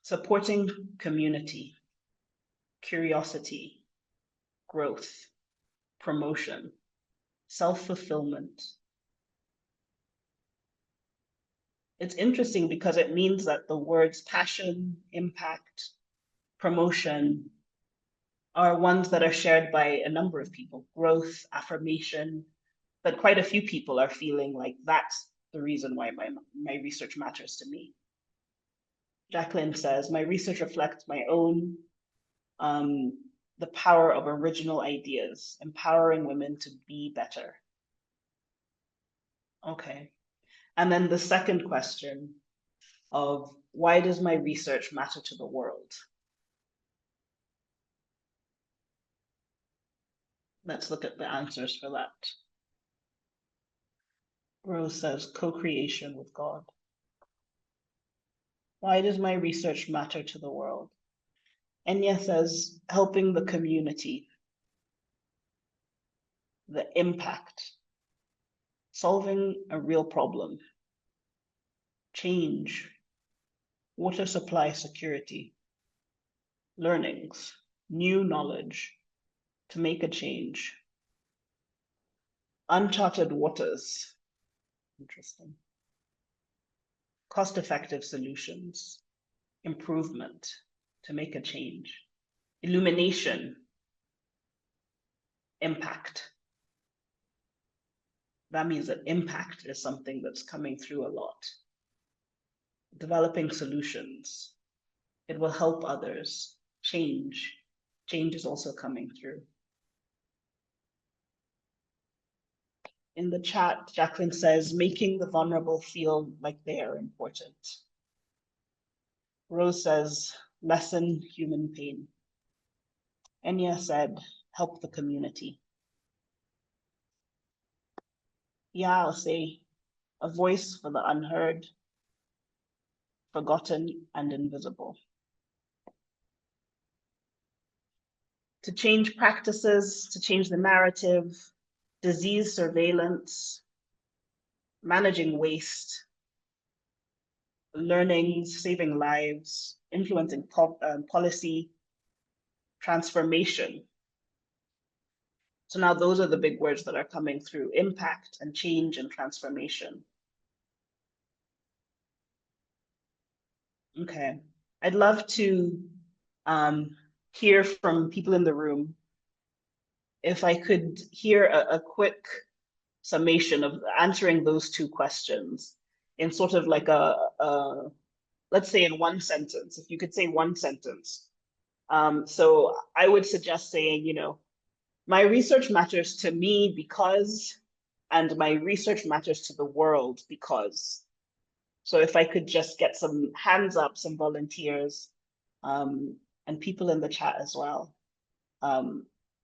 Supporting community, curiosity, growth, promotion, self-fulfillment. It's interesting because it means that the words passion, impact, promotion are ones that are shared by a number of people. Growth, affirmation, but quite a few people are feeling like that's the reason why my research matters to me. Jacqueline says, my research reflects my own, the power of original ideas, empowering women to be better. Okay. And then the second question of why does my research matter to the world? Let's look at the answers for that. Rose says, co-creation with God. Why does my research matter to the world? Enya says, helping the community, the impact, solving a real problem, change, water supply security, learnings, new knowledge, to make a change, uncharted waters, interesting, cost-effective solutions, improvement, to make a change, illumination, impact. That means that impact is something that's coming through a lot. Developing solutions, it will help others. Change is also coming through. In the chat, Jacqueline says, making the vulnerable feel like they are important. Rose says, lessen human pain. Enya said, help the community. Yeah, I'll say, a voice for the unheard, forgotten, and invisible. To change practices, to change the narrative, disease surveillance, managing waste, learning, saving lives, influencing policy, transformation. So now those are the big words that are coming through: impact and change and transformation. Okay, I'd love to hear from people in the room. If I could hear a quick summation of answering those two questions in sort of like let's say in one sentence, if you could say one sentence. So I would suggest saying, my research matters to me because, and my research matters to the world because. So if I could just get some hands up, some volunteers, and people in the chat as well.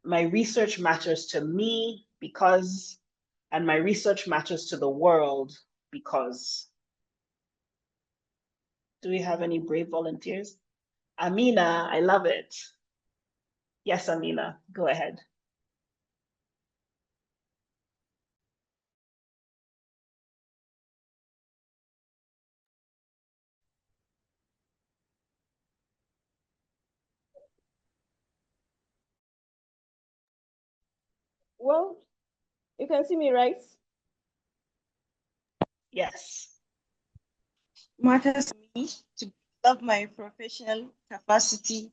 My research matters to me because, and my research matters to the world because. Do we have any brave volunteers? Amina, I love it. Yes, Amina, go ahead. Well, you can see me, right? Yes. Matters to me to develop my professional capacity,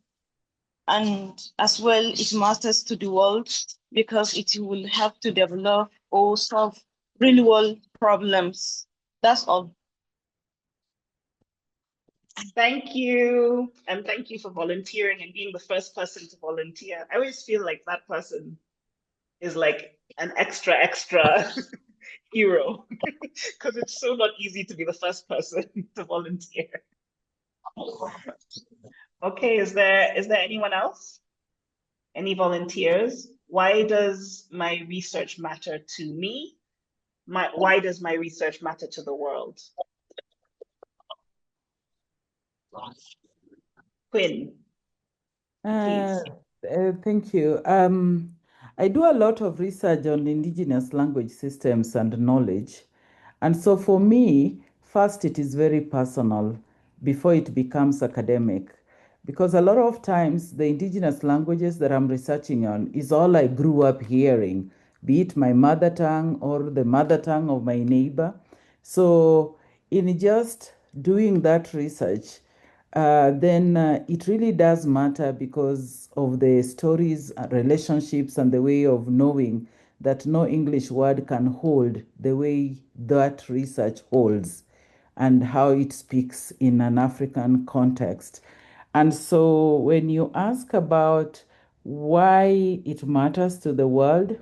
and as well it matters to the world because it will help to develop or solve real world problems. That's all. Thank you. And thank you for volunteering and being the first person to volunteer. I always feel like that person is like an extra hero because it's so not easy to be the first person to volunteer. Okay, is there anyone else? Any volunteers? Why does my research matter to me? Why does my research matter to the world? Quinn, please. Thank you. I do a lot of research on indigenous language systems and knowledge. And so for me, first, it is very personal before it becomes academic. Because a lot of times, the indigenous languages that I'm researching on is all I grew up hearing, be it my mother tongue or the mother tongue of my neighbor. So, in just doing that research, then it really does matter because of the stories, relationships, and the way of knowing that no English word can hold the way that research holds and how it speaks in an African context. And so when you ask about why it matters to the world,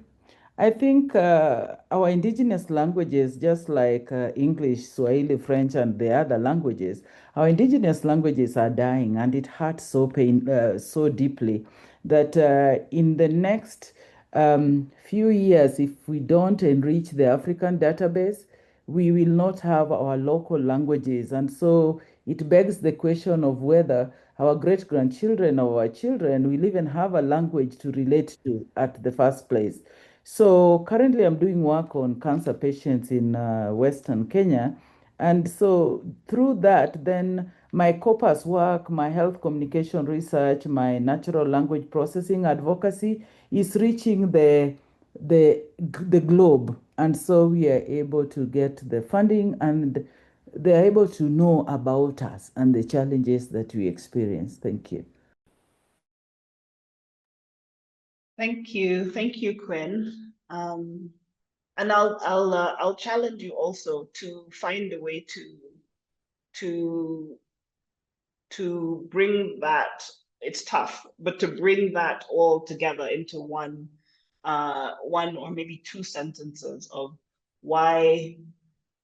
I think our indigenous languages, just like English, Swahili, French, and the other languages, our indigenous languages are dying, and it hurts so deeply that in the next few years, if we don't enrich the African database, we will not have our local languages. And so it begs the question of whether our great-grandchildren or our children will even have a language to relate to at the first place. So currently I'm doing work on cancer patients in Western Kenya. And so through that, then my corpus work, my health communication research, my natural language processing advocacy is reaching the globe. And so we are able to get the funding and they're able to know about us and the challenges that we experience. Thank you. Thank you, Quinn. And I'll challenge you also to find a way to bring that. It's tough, but to bring that all together into one or maybe two sentences of why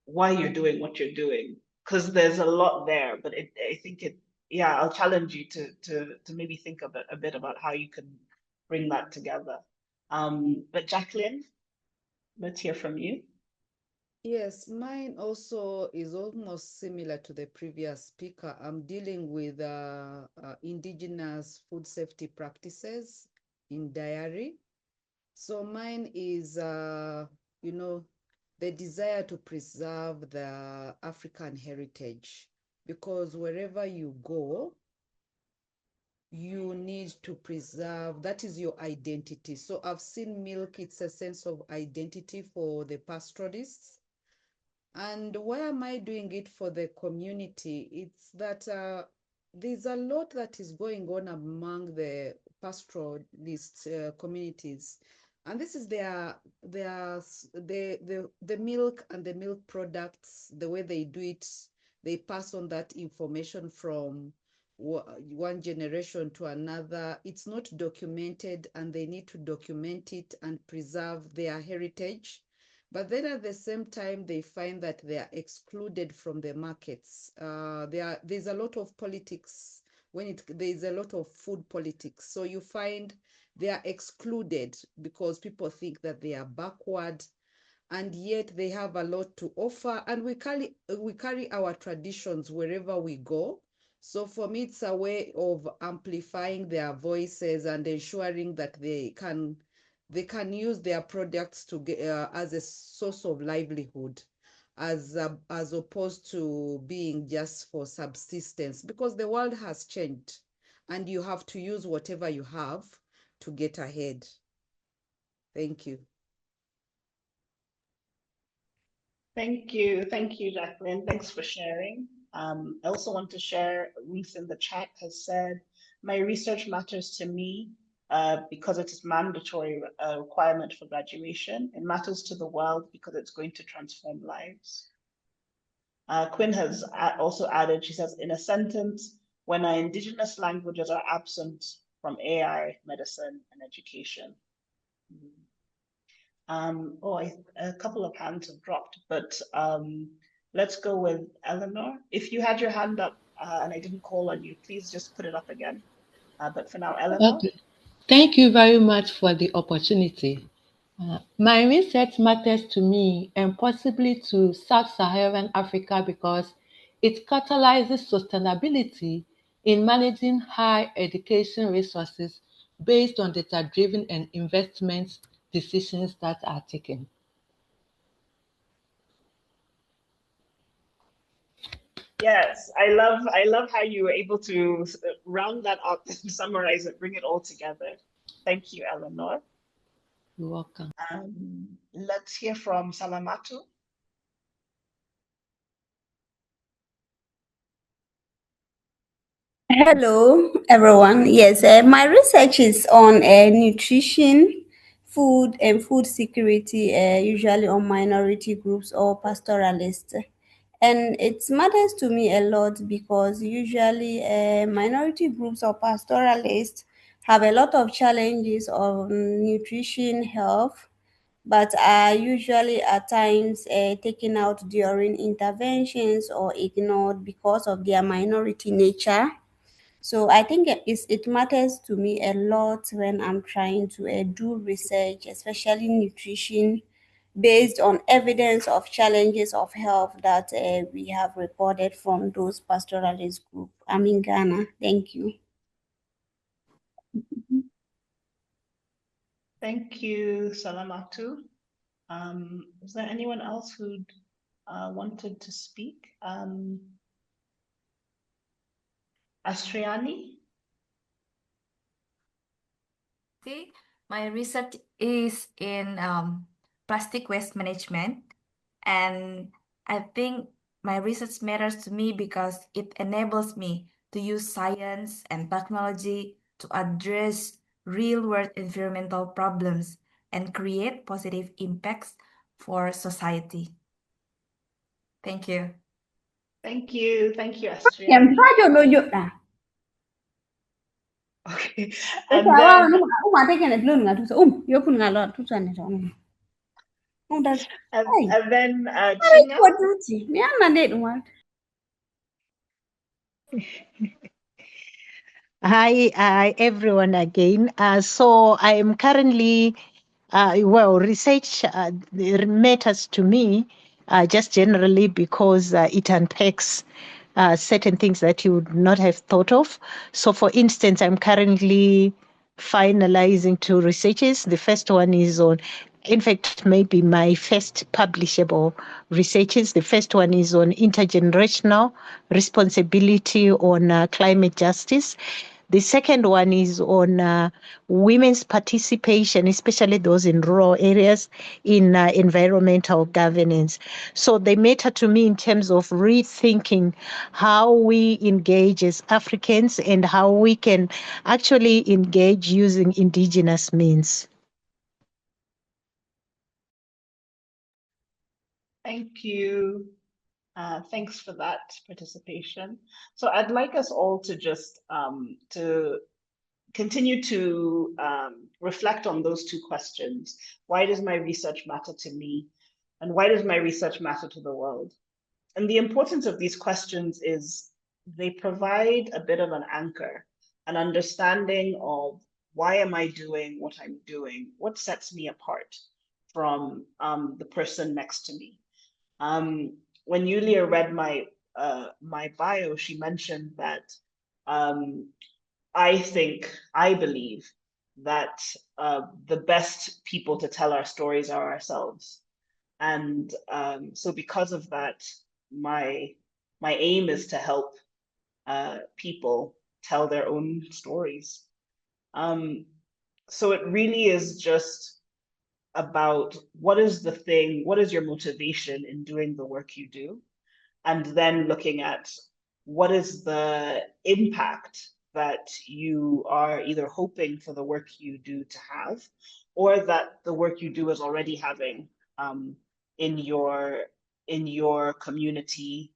you're doing what you're doing, because there's a lot there. But yeah, I'll challenge you to maybe think a bit about how you can bring that together. But Jacqueline, let's hear from you. Yes, mine also is almost similar to the previous speaker. I'm dealing with indigenous food safety practices in dairy. So mine is, the desire to preserve the African heritage, because wherever you go, you need to preserve, that is your identity. So I've seen milk, it's a sense of identity for the pastoralists. And why am I doing it for the community? It's that there's a lot that is going on among the pastoralist communities. And this is the milk and the milk products, the way they do it, they pass on that information from one generation to another. It's not documented, and they need to document it and preserve their heritage. But then at the same time, they find that they are excluded from the markets. There's a lot of politics there's a lot of food politics. So you find they are excluded because people think that they are backward, and yet they have a lot to offer. And we carry our traditions wherever we go. So for me, it's a way of amplifying their voices and ensuring that they can use their products to get as a source of livelihood, as opposed to being just for subsistence, because the world has changed and you have to use whatever you have to get ahead. Thank you. Thank you, Jacqueline. Thanks for sharing. I also want to share, Ruth in the chat has said, my research matters to me because it is mandatory requirement for graduation. It matters to the world because it's going to transform lives. Quinn has also added, she says, in a sentence, when our indigenous languages are absent from AI, medicine, and education. A couple of hands have dropped, but let's go with Eleanor. If you had your hand up and I didn't call on you, please just put it up again. But for now, Eleanor. Okay. Thank you very much for the opportunity. My research matters to me and possibly to Sub-Saharan Africa because it catalyzes sustainability in managing high education resources based on data-driven and investment decisions that are taken. Yes, I love how you were able to round that up and summarize it, bring it all together. Thank you, Eleanor. You're welcome. Let's hear from Salamatu. Hello, everyone. Yes, my research is on nutrition, food, and food security, usually on minority groups or pastoralists. And it matters to me a lot because usually minority groups or pastoralists have a lot of challenges on nutrition, health, but are usually at times taken out during interventions or ignored because of their minority nature. So I think it matters to me a lot when I'm trying to do research, especially nutrition, based on evidence of challenges of health that we have recorded from those pastoralist group. I'm in Ghana. Thank you. Thank you, Salamatu. Is there anyone else who wanted to speak? Astriani? My research is in plastic waste management, and I think my research matters to me because it enables me to use science and technology to address real-world environmental problems and create positive impacts for society. Thank you. Thank you, Astriani. Okay. And then Chinga. Hi, everyone again. So I am currently, research matters to me just generally because it unpacks certain things that you would not have thought of. So for instance, I'm currently finalizing 2 researches. The first one is on, in fact, maybe my first publishable researches. The first one is on intergenerational responsibility on climate justice. The second one is on women's participation, especially those in rural areas, in environmental governance. So they matter to me in terms of rethinking how we engage as Africans and how we can actually engage using indigenous means. Thank you. Thanks for that participation. So I'd like us all to just to continue to reflect on those 2 questions. Why does my research matter to me? And why does my research matter to the world? And the importance of these questions is they provide a bit of an anchor, an understanding of why am I doing what I'm doing? What sets me apart from the person next to me? When Yulia read my bio, she mentioned that I believe that the best people to tell our stories are ourselves. And so because of that, my aim is to help people tell their own stories. So it really is just about what is your motivation in doing the work you do, and then looking at what is the impact that you are either hoping for the work you do to have, or that the work you do is already having in your community,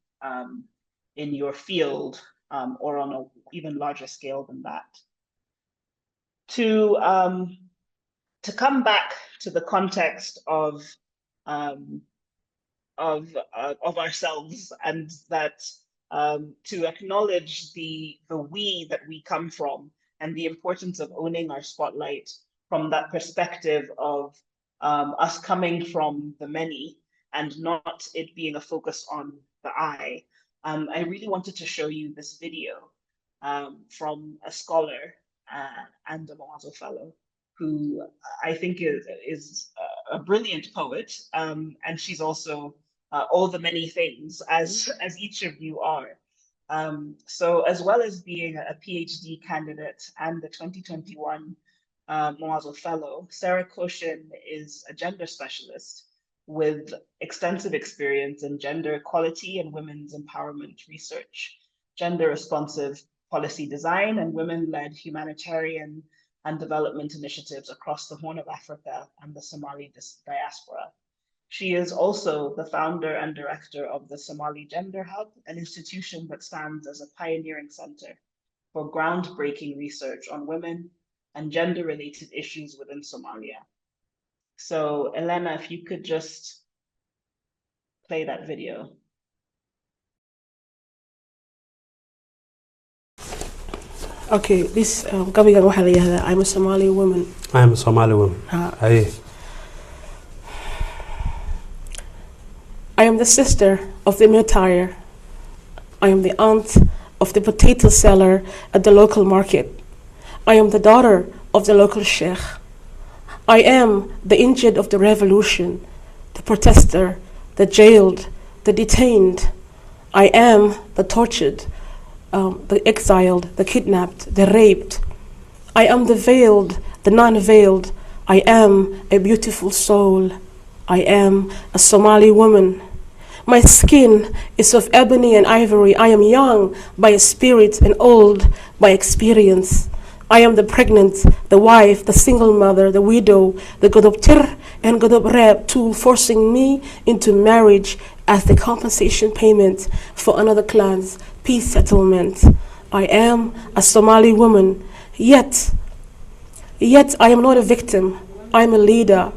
in your field, or on an even larger scale than that. To come back to the context of ourselves, and that to acknowledge the we that we come from, and the importance of owning our spotlight from that perspective of us coming from the many and not it being a focus on the I. I really wanted to show you this video from a scholar and a Moazo Fellow, who I think is a brilliant poet, and she's also all the many things as each of you are. So as well as being a PhD candidate and the 2021 Moazo Fellow, Sarah Koshin is a gender specialist with extensive experience in gender equality and women's empowerment research, gender responsive policy design, and women-led humanitarian and development initiatives across the Horn of Africa and the Somali diaspora. She is also the founder and director of the Somali Gender Hub, an institution that stands as a pioneering center for groundbreaking research on women and gender-related issues within Somalia. So Elena, if you could just play that video. Okay, this gabaygan waxaa la yihahdaa I'm a Somali woman. I'm a Somali woman. Aye. I am the sister of the attire. I am the aunt of the potato seller at the local market. I am the daughter of the local sheikh. I am the injured of the revolution, the protester, the jailed, the detained. I am the tortured, the exiled, the kidnapped, the raped. I am the veiled, the non-veiled. I am a beautiful soul. I am a Somali woman. My skin is of ebony and ivory. I am young by spirit and old by experience. I am the pregnant, the wife, the single mother, the widow, the godobtir and godobreb tool forcing me into marriage as the compensation payment for another clan's peace settlement. I am a Somali woman, yet I am not a victim. I am a leader.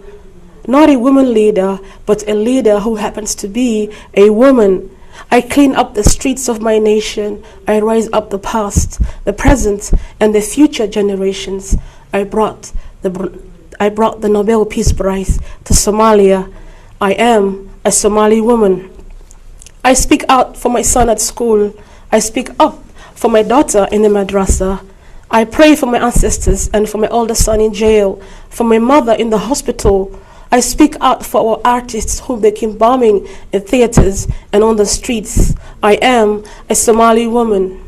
Not a woman leader, but a leader who happens to be a woman. I clean up the streets of my nation. I rise up the past, the present, and the future generations. I brought the Nobel Peace Prize to Somalia. I am a Somali woman. I speak out for my son at school. I speak up for my daughter in the madrasa. I pray for my ancestors and for my older son in jail, for my mother in the hospital. I speak out for our artists whom they keep bombing in theaters and on the streets. I am a Somali woman.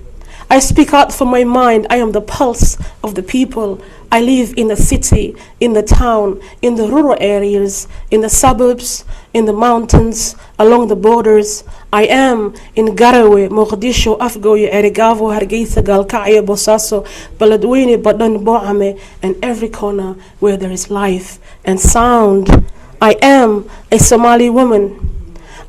I speak out for my mind. I am the pulse of the people. I live in the city, in the town, in the rural areas, in the suburbs, in the mountains, along the borders. I am in Garawe, Mogadishu, Afgoye, Erigavo, Hargeisa, Galkaya, Bosaso, Baladwini, Badan, Boame, and every corner where there is life and sound. I am a Somali woman.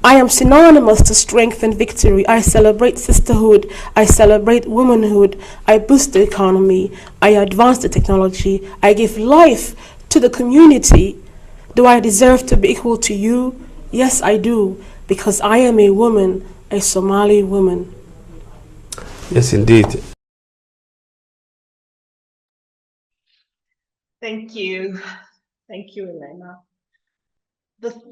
I am synonymous to strength and victory. I celebrate sisterhood. I celebrate womanhood. I boost the economy. I advance the technology. I give life to the community. Do I deserve to be equal to you? Yes, I do, because I am a woman, a Somali woman. Yes, indeed. Thank you. Thank you, Elena.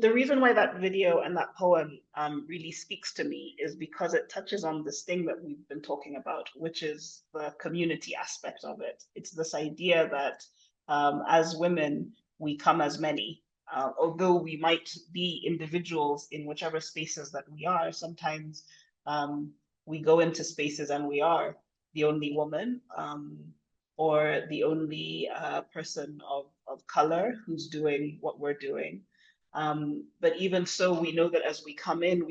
The reason why that video and that poem really speaks to me is because it touches on this thing that we've been talking about, which is the community aspect of it. It's this idea that as women, we come as many. Although we might be individuals in whichever spaces that we are, sometimes we go into spaces and we are the only woman or the only person of color who's doing what we're doing. But even so, we know that as we come in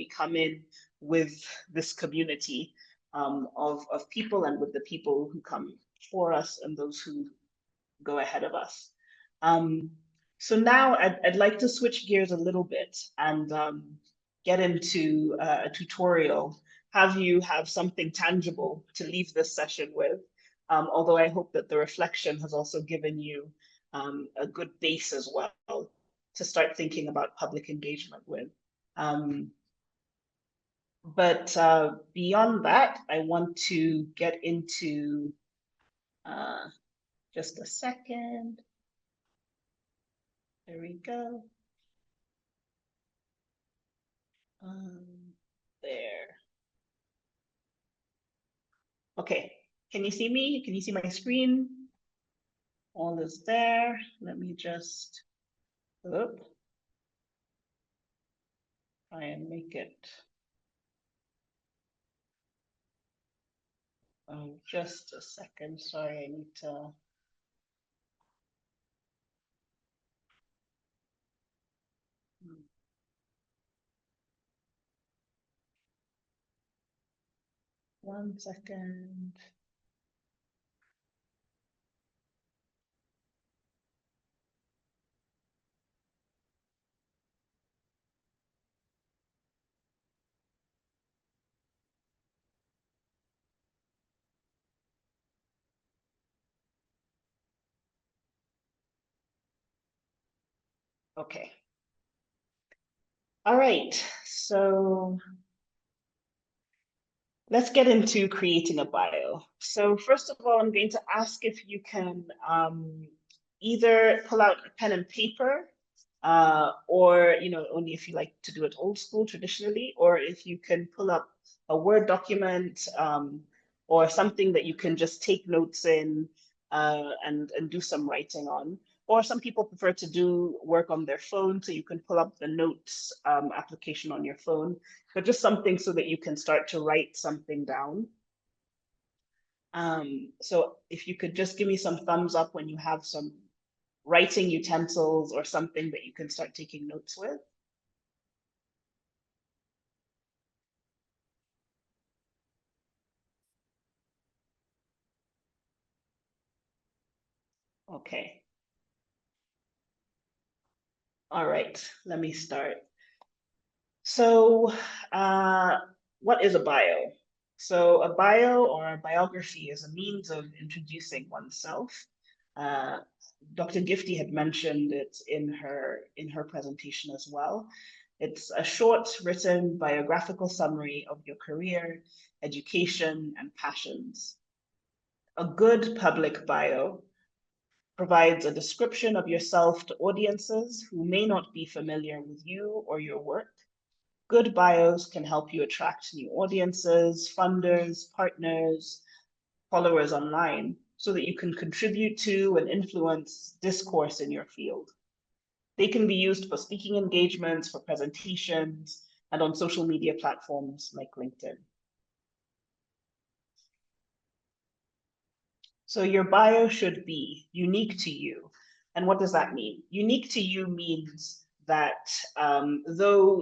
with this community of people and with the people who come before us and those who go ahead of us. So now I'd like to switch gears a little bit and get into a tutorial, have you have something tangible to leave this session with, although I hope that the reflection has also given you a good base as well to start thinking about public engagement with. But beyond that, I want to get into, just a second. There we go. There. Okay, can you see me? Can you see my screen? All is there. Let me just try and make it. Just a second. Sorry, I need to. One second. Okay. All right, so let's get into creating a bio. So first of all, I'm going to ask if you can either pull out a pen and paper, or only if you like to do it old school traditionally, or if you can pull up a Word document or something that you can just take notes in and do some writing on. Or some people prefer to do work on their phone, so you can pull up the notes application on your phone, but just something so that you can start to write something down. So if you could just give me some thumbs up when you have some writing utensils or something that you can start taking notes with. Okay. All right, let me start. So what is a bio? So a bio or a biography is a means of introducing oneself. Dr. Gifty had mentioned it in her presentation as well. It's a short written biographical summary of your career, education, and passions. A good public bio provides a description of yourself to audiences who may not be familiar with you or your work. Good bios can help you attract new audiences, funders, partners, followers online, so that you can contribute to and influence discourse in your field. They can be used for speaking engagements, for presentations, and on social media platforms like LinkedIn. So your bio should be unique to you. And what does that mean? Unique to you means that though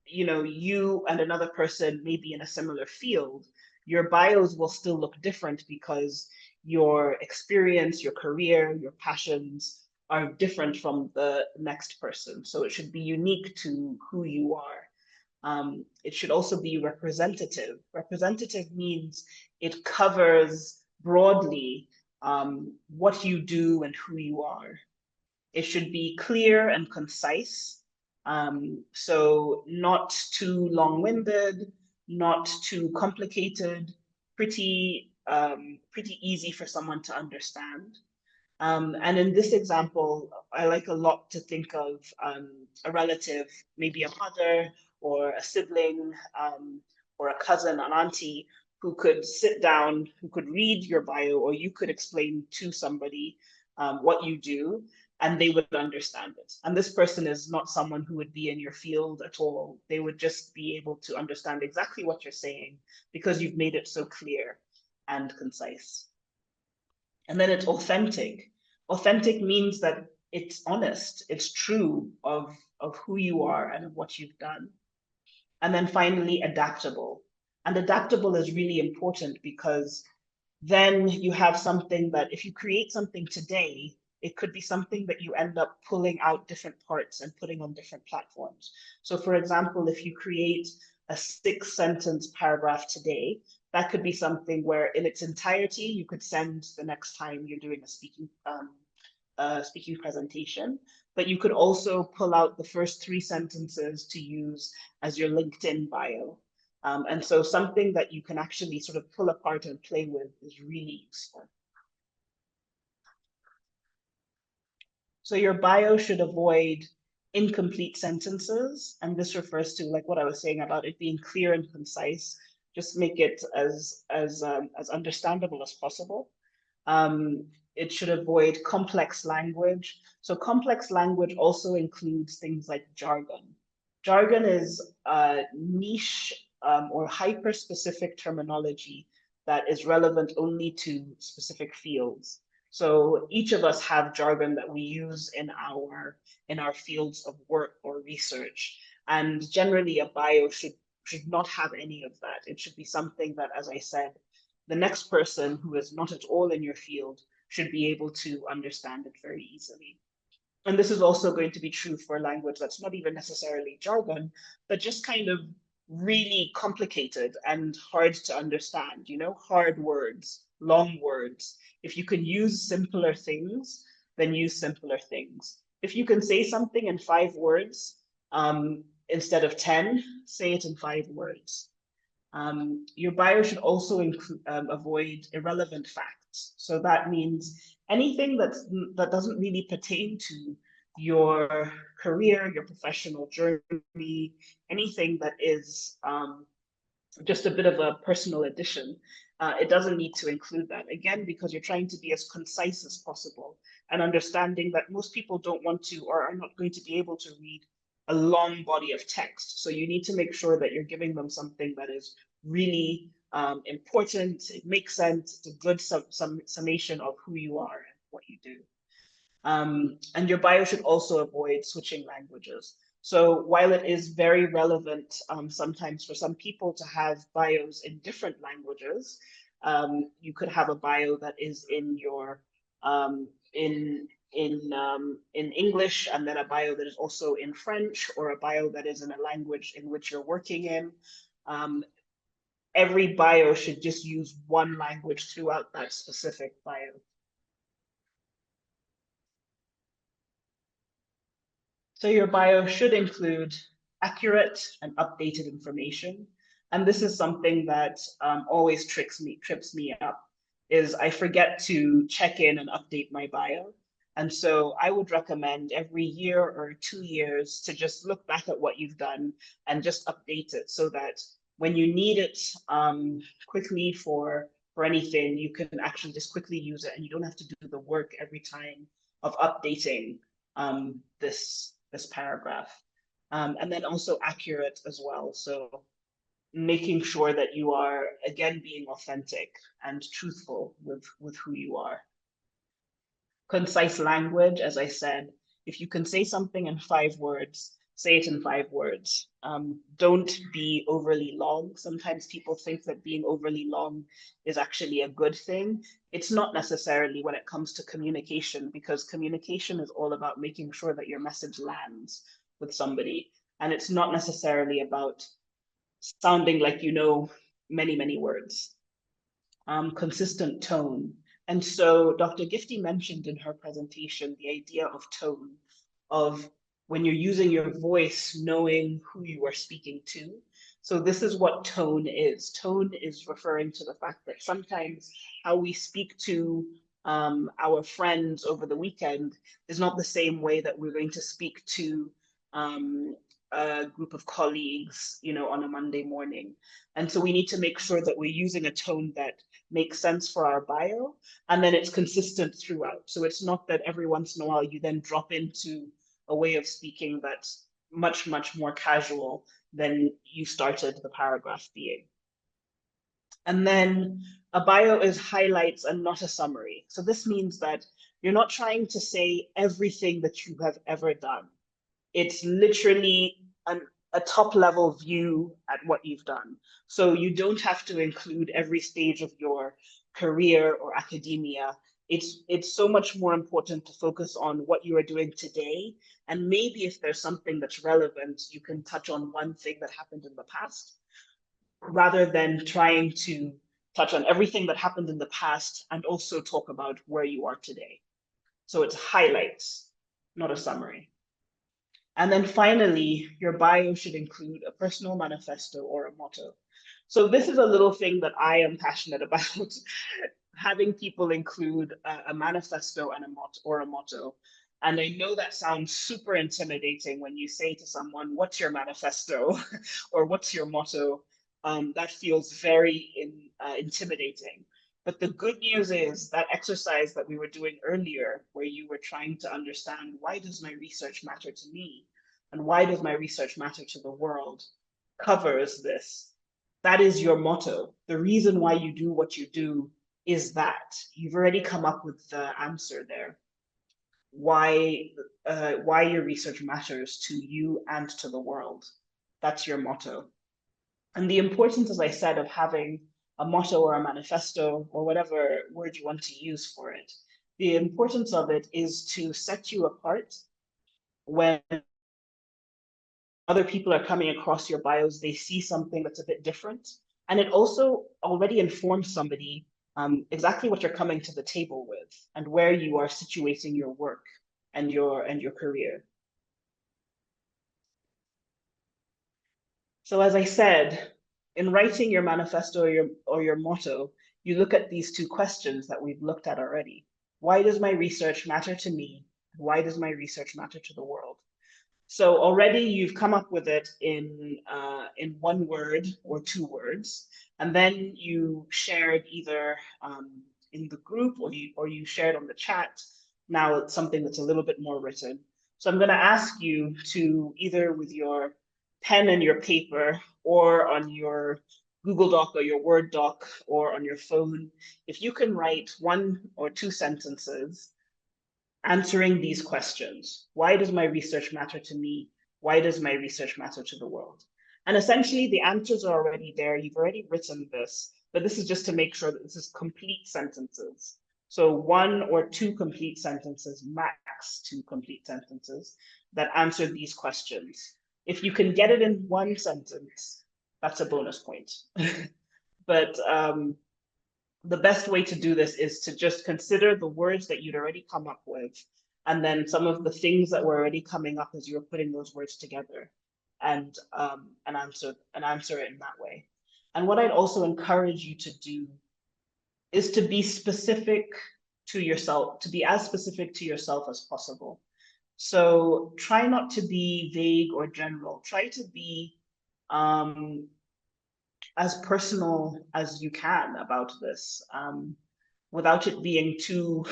you and another person may be in a similar field, your bios will still look different because your experience, your career, your passions are different from the next person. So it should be unique to who you are. It should also be representative. Representative means it covers broadly what you do and who you are. It should be clear and concise. So not too long-winded, not too complicated, pretty easy for someone to understand. And in this example, I like a lot to think of a relative, maybe a mother or a sibling or a cousin, an auntie, who could sit down, who could read your bio, or you could explain to somebody what you do, and they would understand it. And this person is not someone who would be in your field at all. They would just be able to understand exactly what you're saying because you've made it so clear and concise. And then it's authentic. Authentic means that it's honest, it's true of who you are and of what you've done. And then finally, adaptable. And adaptable is really important because then you have something that if you create something today, it could be something that you end up pulling out different parts and putting on different platforms. So for example, if you create a 6-sentence paragraph today, that could be something where in its entirety, you could send the next time you're doing a speaking presentation, but you could also pull out the first 3 sentences to use as your LinkedIn bio. And so something that you can actually sort of pull apart and play with is really useful. So your bio should avoid incomplete sentences. And this refers to like what I was saying about it being clear and concise. Just make it as understandable as possible. It should avoid complex language. So complex language also includes things like jargon. Jargon is niche or hyper-specific terminology that is relevant only to specific fields. So each of us have jargon that we use in our fields of work or research. And generally a bio should not have any of that. It should be something that, as I said, the next person who is not at all in your field should be able to understand it very easily. And this is also going to be true for language that's not even necessarily jargon, but just kind of really complicated and hard to understand, you know, hard words, long words. If you can use simpler things, then use simpler things. If you can say something in 5 words instead of 10, say it in 5 words. Your bio should also avoid irrelevant facts. So that means anything that doesn't really pertain to your career, your professional journey, anything that is just a bit of a personal addition. It doesn't need to include that, again, because you're trying to be as concise as possible and understanding that most people don't want to or are not going to be able to read a long body of text. So you need to make sure that you're giving them something that is really important, it makes sense, it's a good summation of who you are and what you do. And your bio should also avoid switching languages. So while it is very relevant sometimes for some people to have bios in different languages, you could have a bio that is in your in English, and then a bio that is also in French, or a bio that is in a language in which you're working in. Every bio should just use one language throughout that specific bio. So your bio should include accurate and updated information. And this is something that always trips me up, is I forget to check in and update my bio. And so I would recommend every year or 2 years to just look back at what you've done and just update it so that when you need it quickly for anything, you can actually just quickly use it and you don't have to do the work every time of updating this paragraph. And then also accurate as well. So making sure that you are, again, being authentic and truthful with who you are. Concise language, as I said, if you can say something in 5 words, say it in 5 words. Don't be overly long. Sometimes people think that being overly long is actually a good thing. It's not necessarily when it comes to communication, because communication is all about making sure that your message lands with somebody. And it's not necessarily about sounding like you know many, many words. Consistent tone. And so Dr. Gifty mentioned in her presentation the idea of tone, of when you're using your voice, knowing who you are speaking to. So this is what tone is. Tone is referring to the fact that sometimes how we speak to our friends over the weekend is not the same way that we're going to speak to a group of colleagues, you know, on a Monday morning. And so we need to make sure that we're using a tone that makes sense for our bio, and then it's consistent throughout. So it's not that every once in a while you then drop into a way of speaking that's much, much more casual than you started the paragraph being. And then a bio is highlights and not a summary. So this means that you're not trying to say everything that you have ever done. It's literally a top level view at what you've done. So you don't have to include every stage of your career or academia. It's so much more important to focus on what you are doing today. And maybe if there's something that's relevant, you can touch on one thing that happened in the past, rather than trying to touch on everything that happened in the past and also talk about where you are today. So it's highlights, not a summary. And then finally, your bio should include a personal manifesto or a motto. So this is a little thing that I am passionate about, having people include a manifesto and a motto. And I know that sounds super intimidating when you say to someone, what's your manifesto or what's your motto? That feels very intimidating. But the good news is that exercise that we were doing earlier, where you were trying to understand, why does my research matter to me? And why does my research matter to the world? Covers this. That is your motto. The reason why you do what you do is that. You've already come up with the answer there. Why your research matters to you and to the world. That's your motto. And the importance, as I said, of having a motto or a manifesto or whatever word you want to use for it, the importance of it is to set you apart when other people are coming across your bios, they see something that's a bit different. And it also already informs somebody exactly what you're coming to the table with and where you are situating your work and your career. So as I said, in writing your manifesto or your motto, you look at these two questions that we've looked at already. Why does my research matter to me? Why does my research matter to the world? So already you've come up with it in one word or two words, and then you shared either in the group or you shared on the chat. Now it's something that's a little bit more written. So I'm going to ask you to either with your pen and your paper or on your Google Doc or your Word doc or on your phone, if you can write 1 or 2 sentences answering these questions. Why does my research matter to me? Why does my research matter to the world? And essentially the answers are already there. You've already written this, but this is just to make sure that this is complete sentences. So 1 or 2 complete sentences, max 2 complete sentences that answer these questions. If you can get it in 1 sentence, that's a bonus point. But the best way to do this is to just consider the words that you'd already come up with, and then some of the things that were already coming up as you were putting those words together, and answer it in that way. And what I'd also encourage you to do is to be specific to yourself, to be as specific to yourself as possible. So try not to be vague or general. Try to be as personal as you can about this, without it being too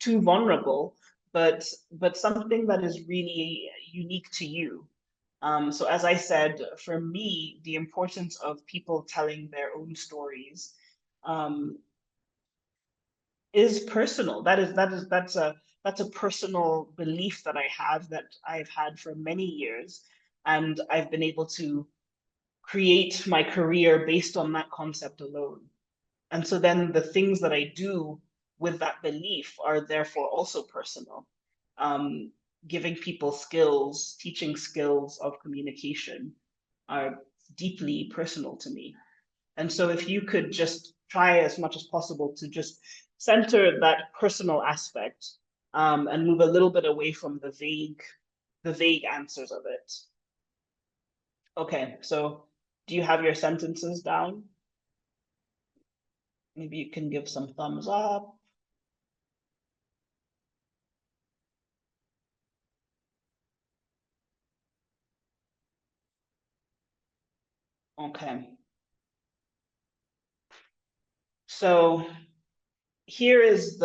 vulnerable, but something that is really unique to you. So as I said, for me, the importance of people telling their own stories is personal. That's a personal belief that I have, that I've had for many years, and I've been able to create my career based on that concept alone. And so then the things that I do with that belief are therefore also personal. Giving people skills, teaching skills of communication are deeply personal to me. And so if you could just try as much as possible to just center that personal aspect, and move a little bit away from the vague answers of it. Okay, so do you have your sentences down? Maybe you can give some thumbs up. Okay. So here is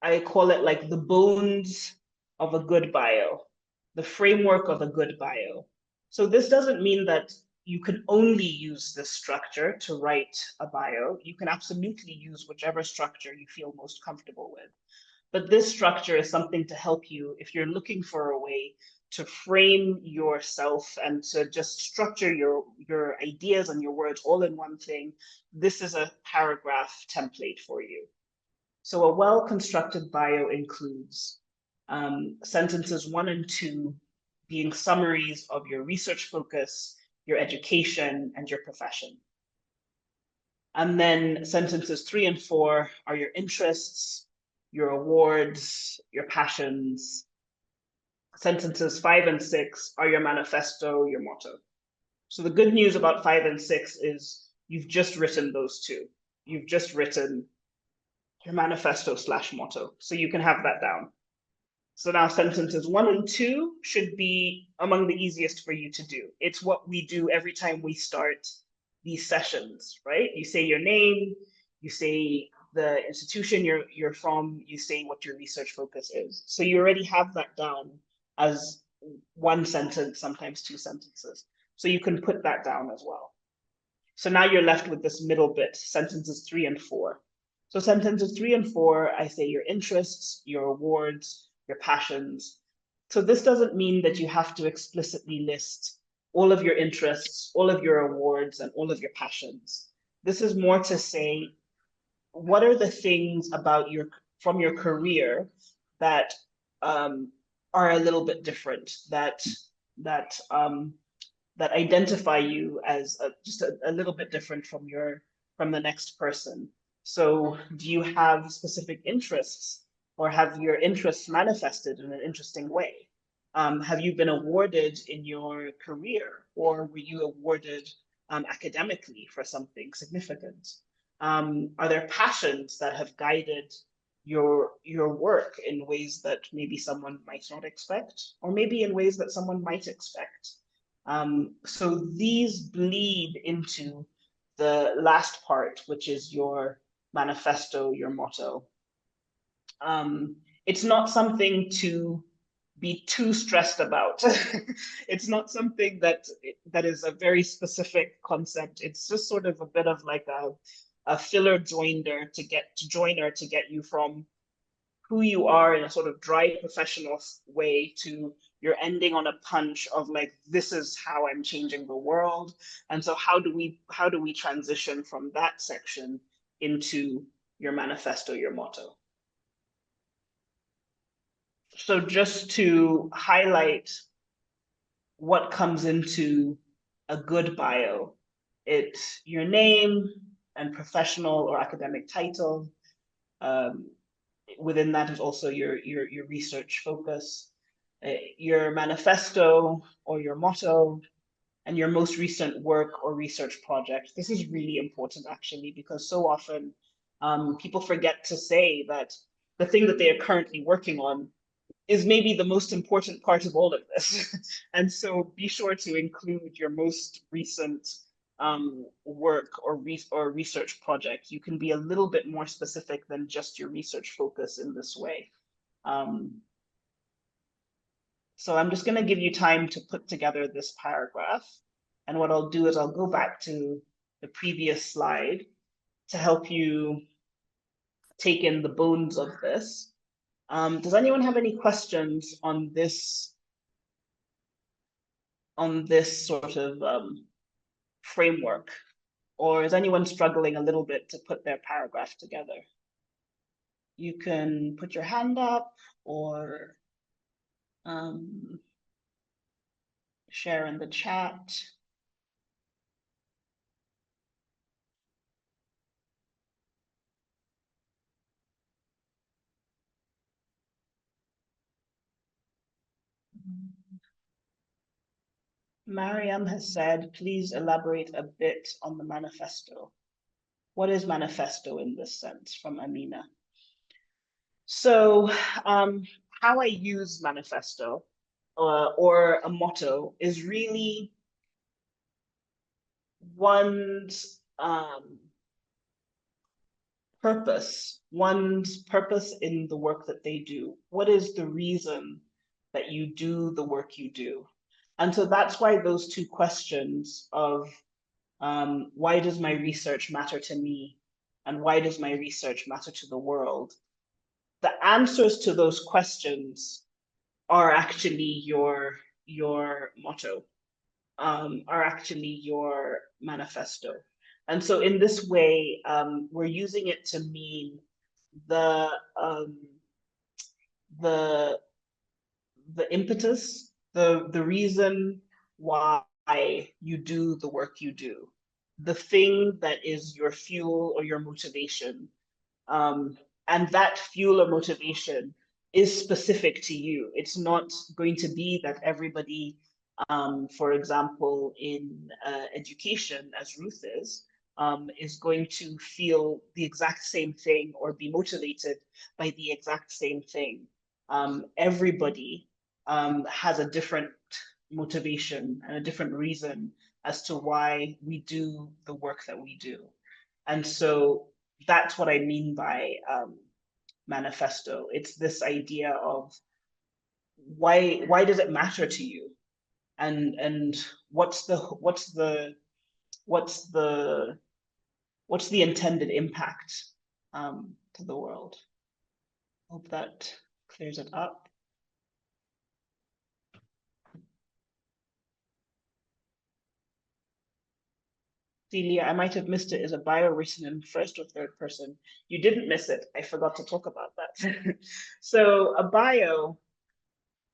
I call it like the bones of a good bio, the framework of a good bio. So this doesn't mean that you can only use this structure to write a bio. You can absolutely use whichever structure you feel most comfortable with. But this structure is something to help you if you're looking for a way to frame yourself and to just structure your ideas and your words all in one thing, this is a paragraph template for you. So a well-constructed bio includes sentences 1 and 2 being summaries of your research focus, your education, and your profession. And then sentences 3 and 4 are your interests, your awards, your passions. Sentences 5 and 6 are your manifesto, your motto. So the good news about 5 and 6 is you've just written those two. You've just written your manifesto / motto. So you can have that down. So now sentences 1 and 2 should be among the easiest for you to do. It's what we do every time we start these sessions, right? You say your name, you say the institution you're from, you say what your research focus is. So you already have that down as one sentence, sometimes 2 sentences. So you can put that down as well. So now you're left with this middle bit, sentences 3 and 4. So sentences 3 and 4, I say your interests, your awards, your passions. So this doesn't mean that you have to explicitly list all of your interests, all of your awards, and all of your passions. This is more to say, what are the things about from your career that are a little bit different, that identify you as just a little bit different from the next person. So do you have specific interests, or have your interests manifested in an interesting way? Have you been awarded in your career, or were you awarded academically for something significant? Are there passions that have guided your work in ways that maybe someone might not expect, or maybe in ways that someone might expect? So these bleed into the last part, which is your manifesto, your motto. It's not something to be too stressed about. It's not something that is a very specific concept. It's just sort of a bit of like a filler joiner to get you from who you are in a sort of dry professional way to you're ending on a punch of like, this is how I'm changing the world. And so how do we transition from that section into your manifesto, your motto? So just to highlight what comes into a good bio, it's your name and professional or academic title. Within that is also your research focus, your manifesto or your motto, and your most recent work or research project. This is really important actually, because so often people forget to say that the thing that they are currently working on is maybe the most important part of all of this. And so be sure to include your most recent work or research project. You can be a little bit more specific than just your research focus in this way. So I'm just going to give you time to put together this paragraph. And what I'll do is I'll go back to the previous slide to help you take in the bones of this. Does anyone have any questions on this sort of framework? Or is anyone struggling a little bit to put their paragraph together? You can put your hand up or share in the chat. Mariam has said, please elaborate a bit on the manifesto. What is manifesto in this sense, from Amina? So how I use manifesto or a motto is really one's purpose in the work that they do. What is the reason that you do the work you do? And so that's why those two questions of why does my research matter to me and why does my research matter to the world? The answers to those questions are actually your motto, are actually your manifesto. And so in this way, we're using it to mean the impetus, the reason why you do the work you do, the thing that is your fuel or your motivation. And that fuel or motivation is specific to you. It's not going to be that everybody, for example, in education, as Ruth is going to feel the exact same thing or be motivated by the exact same thing. Everybody has a different motivation and a different reason as to why we do the work that we do. And so that's what I mean by manifesto. It's this idea of why does it matter to you, and what's the intended impact to the world. Hope that clears it up. Celia, I might have missed it. Is a bio written in first or third person? You didn't miss it. I forgot to talk about that. So a bio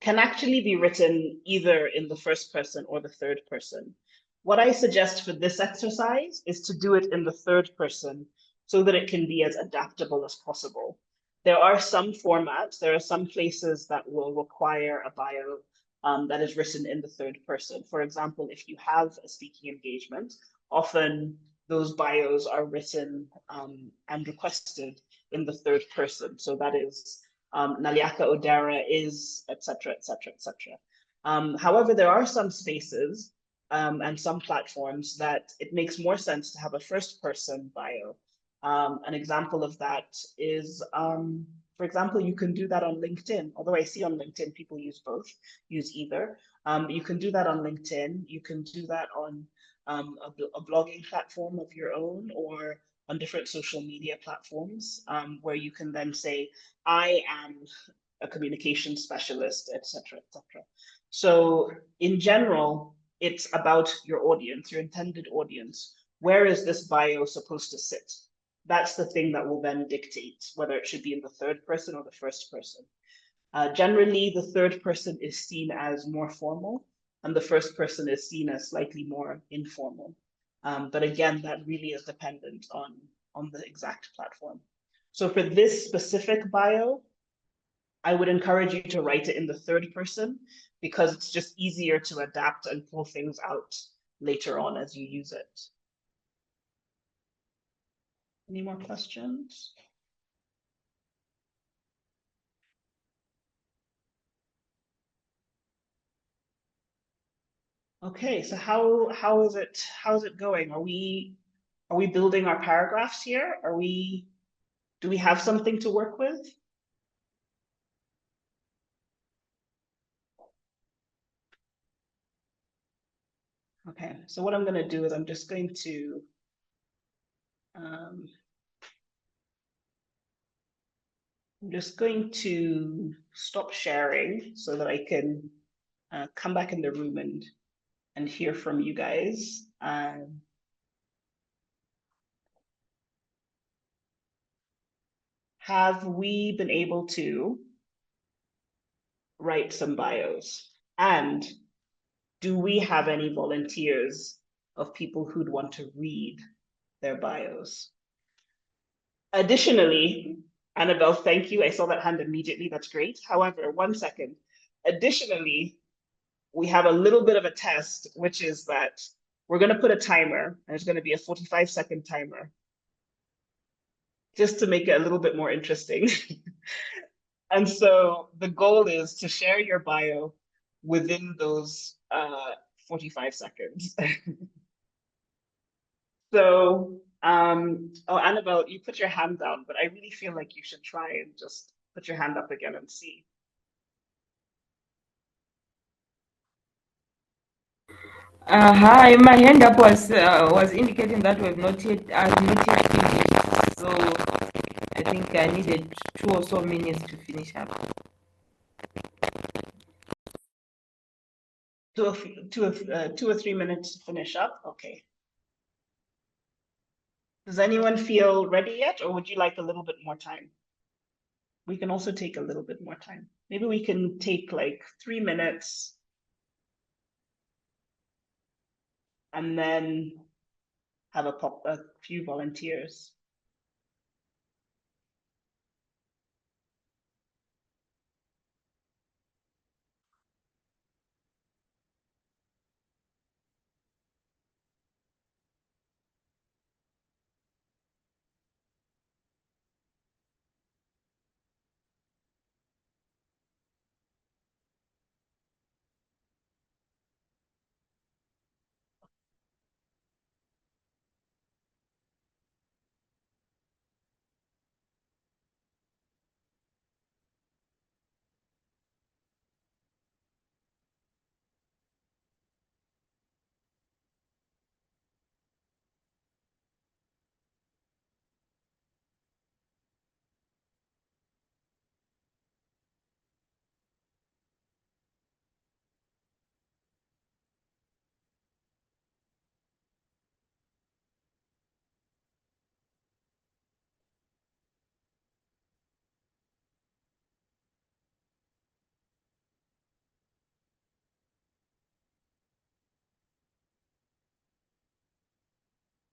can actually be written either in the first person or the third person. What I suggest for this exercise is to do it in the third person so that it can be as adaptable as possible. There are some formats, there are some places that will require a bio that is written in the third person. For example, if you have a speaking engagement, often those bios are written and requested in the third person. So that is Naliaka Odera is, etc., etc., etc. However, there are some spaces and some platforms that it makes more sense to have a first person bio. An example of that is, for example, you can do that on LinkedIn. Although I see on LinkedIn people use both, use either. You can do that on LinkedIn. You can do that on a blogging platform of your own, or on different social media platforms, where you can then say, I am a communication specialist, etc., etc. So in general, it's about your audience, your intended audience. Where is this bio supposed to sit? That's the thing that will then dictate whether it should be in the third person or the first person. Generally, the third person is seen as more formal, and the first person is seen as slightly more informal. But again, that really is dependent on the exact platform. So for this specific bio, I would encourage you to write it in the third person, because it's just easier to adapt and pull things out later on as you use it. Any more questions? Okay, so how is it going? Are we building our paragraphs here? Do we have something to work with? Okay, so what I'm going to do is I'm just going to stop sharing so that I can come back in the room and hear from you guys. Have we been able to write some bios? And do we have any volunteers of people who'd want to read their bios? Additionally, Annabelle, thank you. I saw that hand immediately. That's great. However, 1 second. Additionally, we have a little bit of a test, which is that we're going to put a timer, and it's going to be a 45-second timer, just to make it a little bit more interesting. And so the goal is to share your bio within those 45 seconds. So, oh, Annabelle, you put your hand down, but I really feel like you should try and just put your hand up again and see. Hi, my hand up was indicating that I've not yet finished. So I think I needed 2 or so minutes to finish up. 2 or 3 minutes to finish up? Okay. Does anyone feel ready yet, or would you like a little bit more time? We can also take a little bit more time. Maybe we can take like 3 minutes and then have a few volunteers.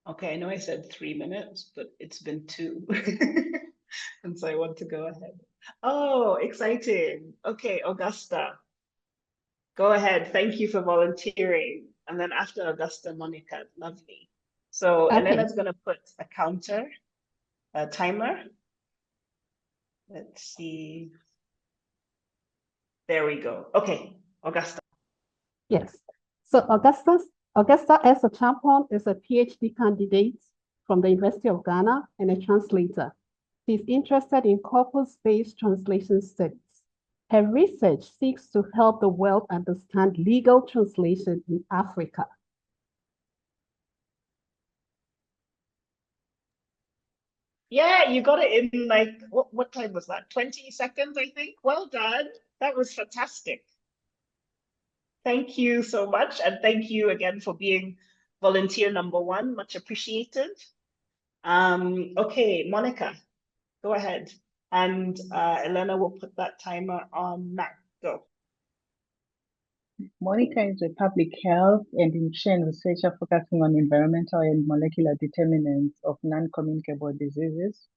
Okay, I know I said 3 minutes, but it's been 2. And so I want to go ahead. Oh, exciting. Okay, Augusta. Go ahead. Thank you for volunteering. And then after Augusta, Monica. Lovely. So Okay. Elena's going to put a counter, a timer. Let's see. There we go. Okay, Augusta. Yes. So Augusta S. Champon is a PhD candidate from the University of Ghana and a translator. She's interested in corpus-based translation studies. Her research seeks to help the world understand legal translation in Africa. Yeah, you got it in like, what time was that? 20 seconds, I think. Well done. That was fantastic. Thank you so much. And thank you again for being volunteer number 1. Much appreciated. Okay, Monica, go ahead. And Elena will put that timer on now. Go. Monica is a public health and nutrition researcher focusing on environmental and molecular determinants of non-communicable diseases.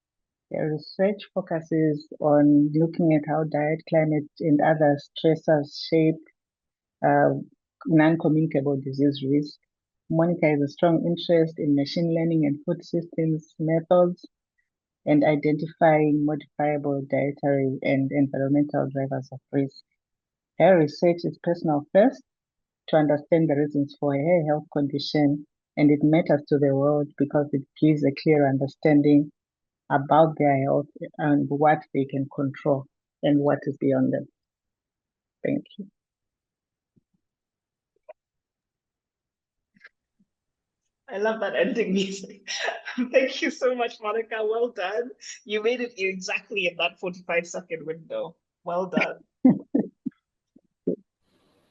Her research focuses on looking at how diet, climate, and other stressors shape non-communicable disease risk. Monica has a strong interest in machine learning and food systems methods and identifying modifiable dietary and environmental drivers of risk. Her research is personal first to understand the reasons for her health condition, and it matters to the world because it gives a clear understanding about their health and what they can control and what is beyond them. Thank you. I love that ending music. Thank you so much, Monica. Well done. You made it exactly in that 45-second window. Well done.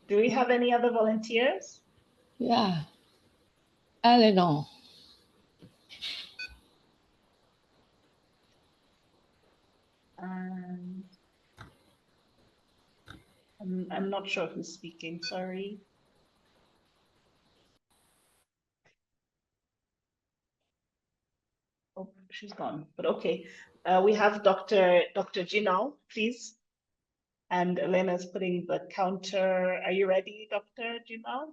Do we have any other volunteers? Yeah. Eleanor. I'm not sure who's speaking, sorry. Oh, she's gone, but okay. We have Dr. Jinal, please. And Elena's putting the counter. Are you ready, Dr. Jinal?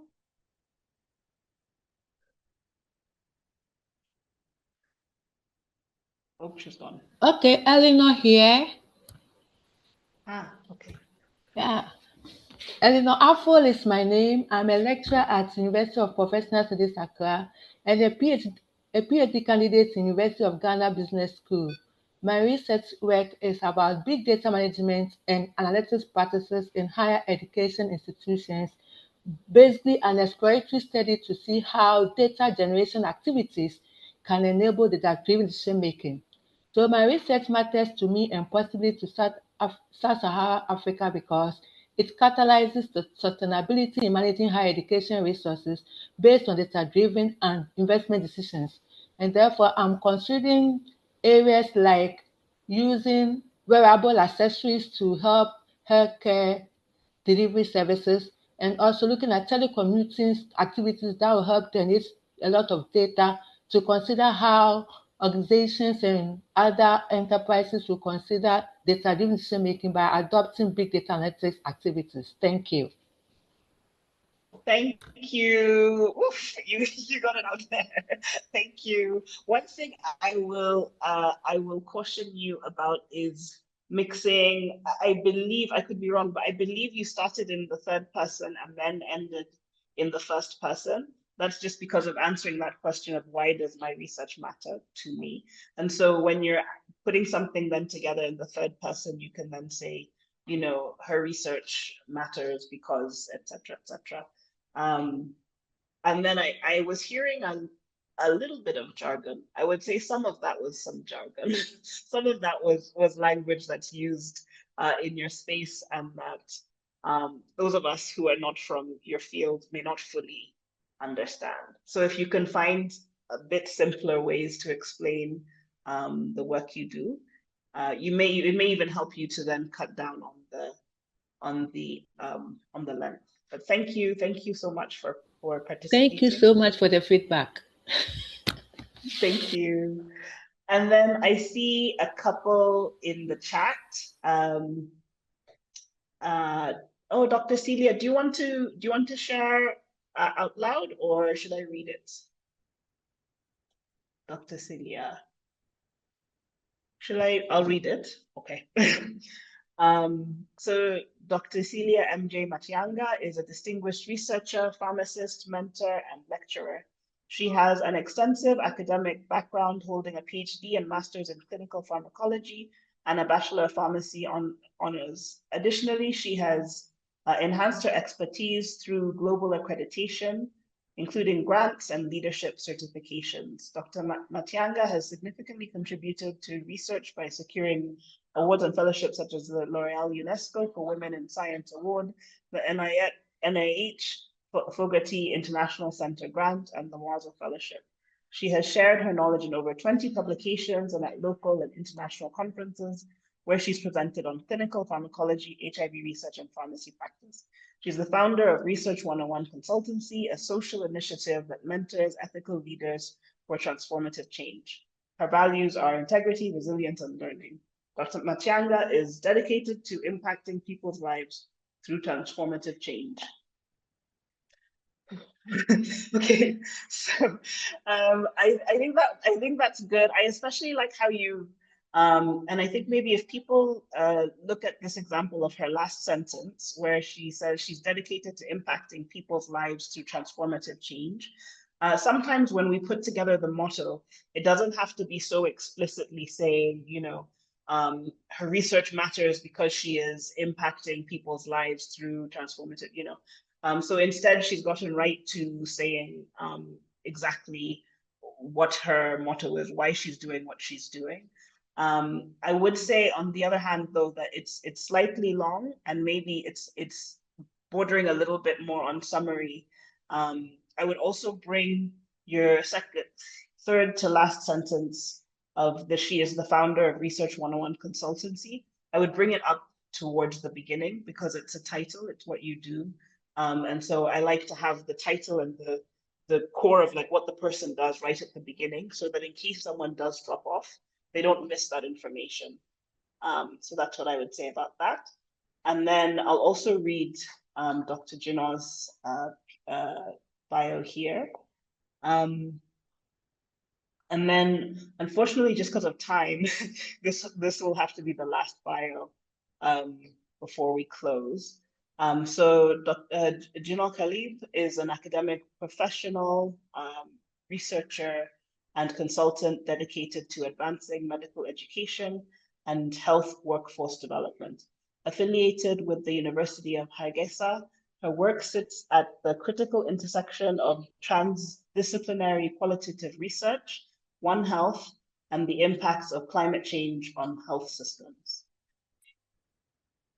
Oh, she's gone. Okay, Eleanor here. Okay. Yeah. Eleanor Afol is my name. I'm a lecturer at University of Professional Studies, Accra, and a PhD candidate in University of Ghana Business School. My research work is about big data management and analytics practices in higher education institutions, basically an exploratory study to see how data generation activities can enable data-driven decision-making. So my research matters to me and possibly to Sub-Saharan Africa because It catalyzes the sustainability in managing higher education resources based on data-driven and investment decisions. And therefore, I'm considering areas like using wearable accessories to help healthcare delivery services, and also looking at telecommuting activities that will help generate a lot of data to consider how organizations and other enterprises will consider data-driven decision-making by adopting big data analytics activities. Thank you. Thank you. Oof, you got it out there. Thank you. One thing I will caution you about is mixing. I believe, I could be wrong, but I believe you started in the third person and then ended in the first person. That's just because of answering that question of why does my research matter to me? And so when you're putting something then together in the third person, you can then say, you know, her research matters because, et cetera, et cetera. And then I was hearing a little bit of jargon. I would say some of that was some jargon. Some of that was language that's used in your space, and that those of us who are not from your field may not fully understand. So if you can find a bit simpler ways to explain the work you do, it may even help you to then cut down on the length. But thank you so much for participating. Thank you so much for the feedback. Thank you. And then I see a couple in the chat. Oh, Dr. Celia, do you want to share out loud, or should I read it? Dr. Celia. I'll read it. Okay. So Dr. Celia M.J. Matianga is a distinguished researcher, pharmacist, mentor, and lecturer. She has an extensive academic background, holding a PhD and master's in clinical pharmacology and a Bachelor of Pharmacy honors. Additionally, she has enhanced her expertise through global accreditation, including grants and leadership certifications. Dr. Matianga has significantly contributed to research by securing awards and fellowships such as the L'Oreal UNESCO for Women in Science Award, the NIH Fogarty International Center Grant, and the Mawazo Fellowship. She has shared her knowledge in over 20 publications and at local and international conferences, where she's presented on clinical pharmacology, HIV research, and pharmacy practice. She's the founder of Research 101 Consultancy, a social initiative that mentors ethical leaders for transformative change. Her values are integrity, resilience, and learning. Dr. Matianga is dedicated to impacting people's lives through transformative change. Okay, so I think that's good. I especially like how you and I think maybe if people look at this example of her last sentence, where she says she's dedicated to impacting people's lives through transformative change. Sometimes when we put together the motto, it doesn't have to be so explicitly saying, you know, her research matters because she is impacting people's lives through transformative, you know. So instead, she's gotten right to saying exactly what her motto is, why she's doing what she's doing. I would say, on the other hand, though, that it's slightly long and maybe it's bordering a little bit more on summary. I would also bring your third to last sentence of she is the founder of Research 101 Consultancy. I would bring it up towards the beginning because it's a title, it's what you do. And so I like to have the title and the core of like what the person does right at the beginning, so that in case someone does drop off, they don't miss that information. So that's what I would say about that. And then I'll also read Dr. Jinaw's bio here. And then, unfortunately, just because of time, this will have to be the last bio before we close. So Dr. Jinaw Khalib is an academic professional, researcher, and consultant dedicated to advancing medical education and health workforce development. Affiliated with the University of Hargeisa, her work sits at the critical intersection of transdisciplinary qualitative research, One Health, and the impacts of climate change on health systems.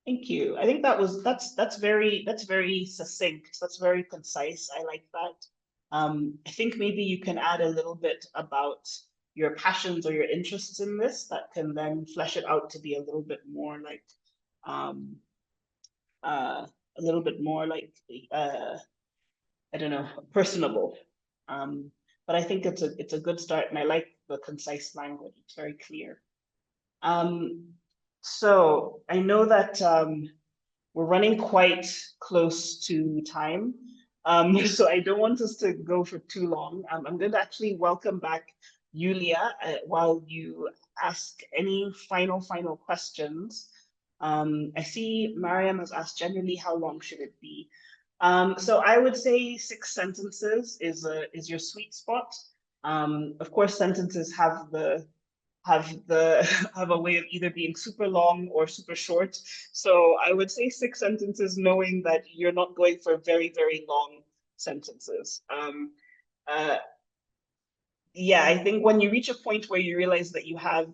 Thank you. I think that's very succinct. That's very concise. I like that. I think maybe you can add a little bit about your passions or your interests in this that can then flesh it out to be a little bit more like I don't know, personable. But I think it's a good start, and I like the concise language. It's very clear. So I know that we're running quite close to time. So I don't want us to go for too long. I'm going to actually welcome back Yulia while you ask any final questions. I see Mariam has asked generally how long should it be? So I would say 6 sentences is your sweet spot. Of course, sentences have a way of either being super long or super short. So I would say 6 sentences, knowing that you're not going for very, very long sentences. Yeah, I think when you reach a point where you realize that you have,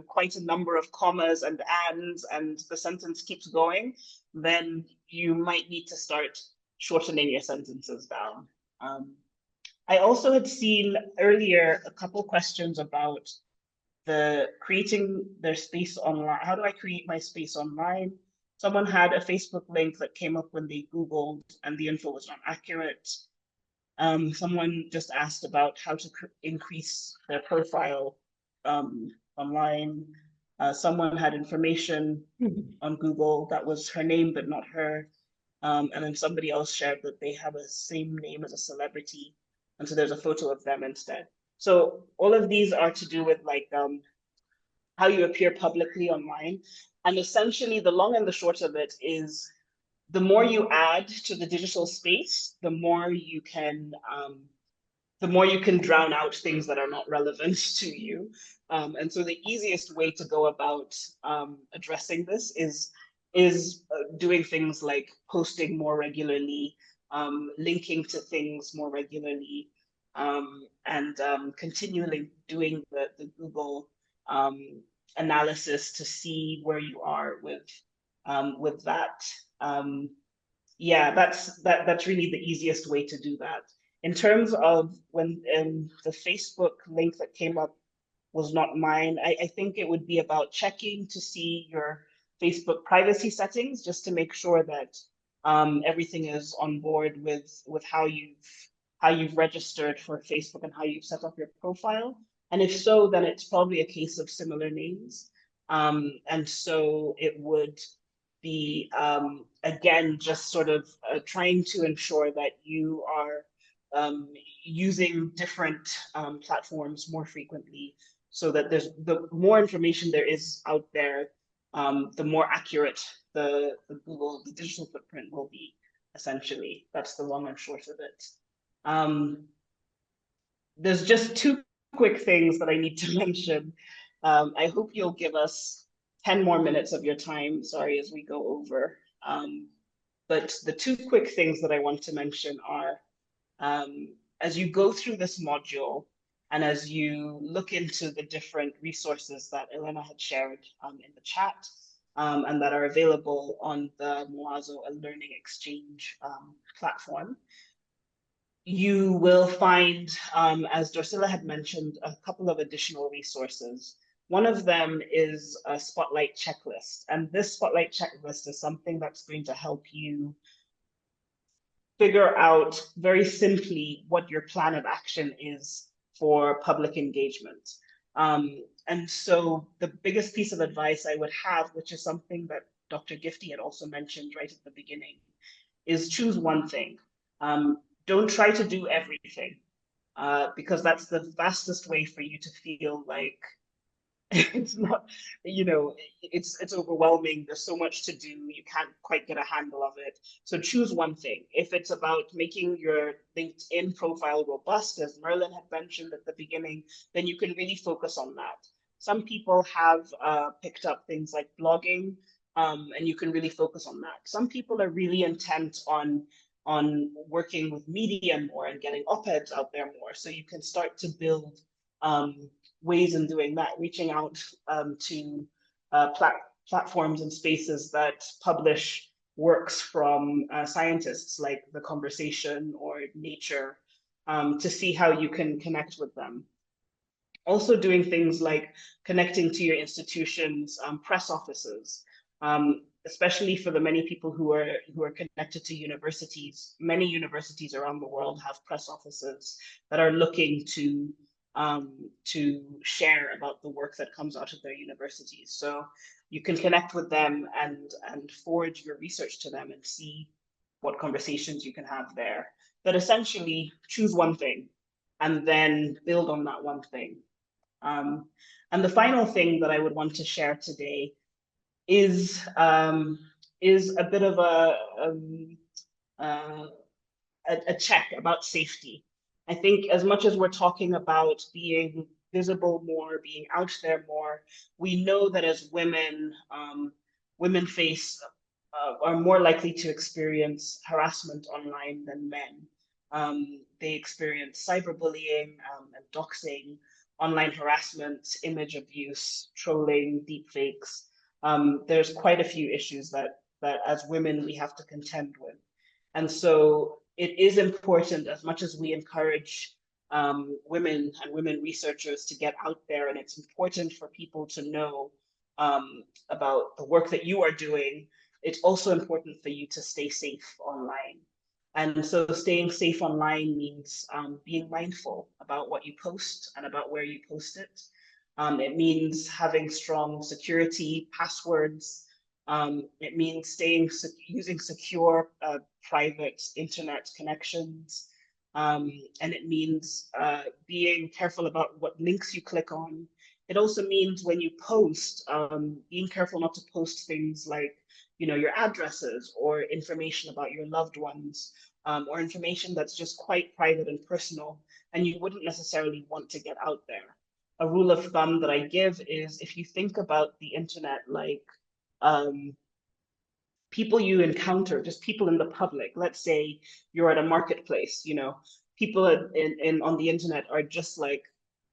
quite a number of commas and ands, and the sentence keeps going, then you might need to start shortening your sentences down. I also had seen earlier a couple questions about creating their space online. How do I create my space online? Someone had a Facebook link that came up when they Googled and the info was not accurate. Someone just asked about how to increase their profile online. Someone had information on Google that was her name but not her. And then somebody else shared that they have a same name as a celebrity, and so there's a photo of them instead. So all of these are to do with like how you appear publicly online. And essentially the long and the short of it is the more you add to the digital space, the more you can drown out things that are not relevant to you. And so the easiest way to go about addressing this is doing things like posting more regularly, linking to things more regularly, and continually doing the Google analysis to see where you are with that. Yeah, that's really the easiest way to do that. In terms of when the Facebook link that came up was not mine, I think it would be about checking to see your Facebook privacy settings, just to make sure that everything is on board with how you've registered for Facebook and how you've set up your profile. And if so, then it's probably a case of similar names. And so it would be, again, just sort of trying to ensure that you are using different platforms more frequently, so that the more information there is out there, the more accurate the digital footprint will be, essentially. That's the long and short of it. There's just 2 quick things that I need to mention. I hope you'll give us 10 more minutes of your time, sorry, as we go over. But the 2 quick things that I want to mention are, as you go through this module, and as you look into the different resources that Elena had shared in the chat, and that are available on the Mwazo Learning Exchange platform, you will find, as Dorsila had mentioned, a couple of additional resources. One of them is a Spotlight checklist. And this Spotlight checklist is something that's going to help you figure out very simply what your plan of action is for public engagement. And so the biggest piece of advice I would have, which is something that Dr. Gifty had also mentioned right at the beginning, is choose one thing. Don't try to do everything, because that's the fastest way for you to feel like it's not, it's overwhelming. There's so much to do. You can't quite get a handle of it. So choose one thing. If it's about making your LinkedIn profile robust, as Merlin had mentioned at the beginning, then you can really focus on that. Some people have picked up things like blogging, and you can really focus on that. Some people are really intent on working with media more and getting op-eds out there more. So you can start to build ways in doing that, reaching out to platforms and spaces that publish works from scientists like The Conversation or Nature, to see how you can connect with them. Also doing things like connecting to your institution's press offices, especially for the many people who are connected to universities. Many universities around the world have press offices that are looking to share about the work that comes out of their universities. So you can connect with them and forward your research to them and see what conversations you can have there. But essentially, choose one thing and then build on that one thing. And the final thing that I would want to share today is a bit of a check about safety. I think as much as we're talking about being visible more, being out there more, we know that as women, women are more likely to experience harassment online than men. They experience cyberbullying and doxing, online harassment, image abuse, trolling, deepfakes. There's quite a few issues that as women we have to contend with. And so it is important, as much as we encourage women and women researchers to get out there, and it's important for people to know about the work that you are doing, it's also important for you to stay safe online. And so staying safe online means being mindful about what you post and about where you post it. It means having strong security passwords. It means using secure private internet connections. And it means being careful about what links you click on. It also means when you post, being careful not to post things like, your addresses or information about your loved ones, or information that's just quite private and personal, and you wouldn't necessarily want to get out there. A rule of thumb that I give is, if you think about the internet like people you encounter, just people in the public. Let's say you're at a marketplace, people on the internet are just like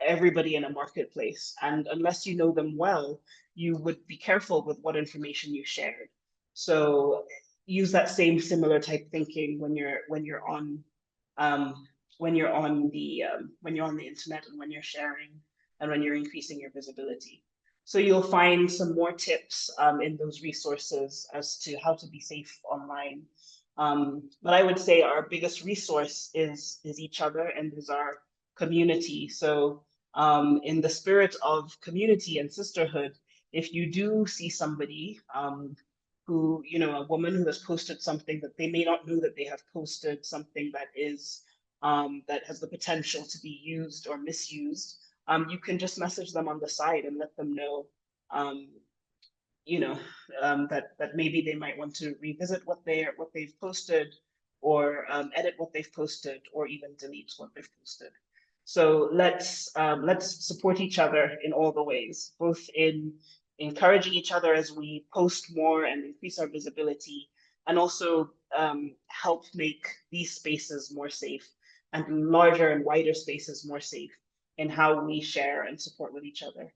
everybody in a marketplace. And unless you know them well, you would be careful with what information you shared. So use that same similar type thinking when you're on the internet, and when you're sharing, and when you're increasing your visibility. So you'll find some more tips in those resources as to how to be safe online. But I would say our biggest resource is each other, and is our community. So in the spirit of community and sisterhood, if you do see somebody who, a woman who has posted something that they may not know that they have posted, something that is that has the potential to be used or misused, you can just message them on the side and let them know, that maybe they might want to revisit what they've posted, or edit what they've posted, or even delete what they've posted. So let's support each other in all the ways, both in encouraging each other as we post more and increase our visibility, and also help make these spaces more safe, and larger and wider spaces more safe in how we share and support with each other.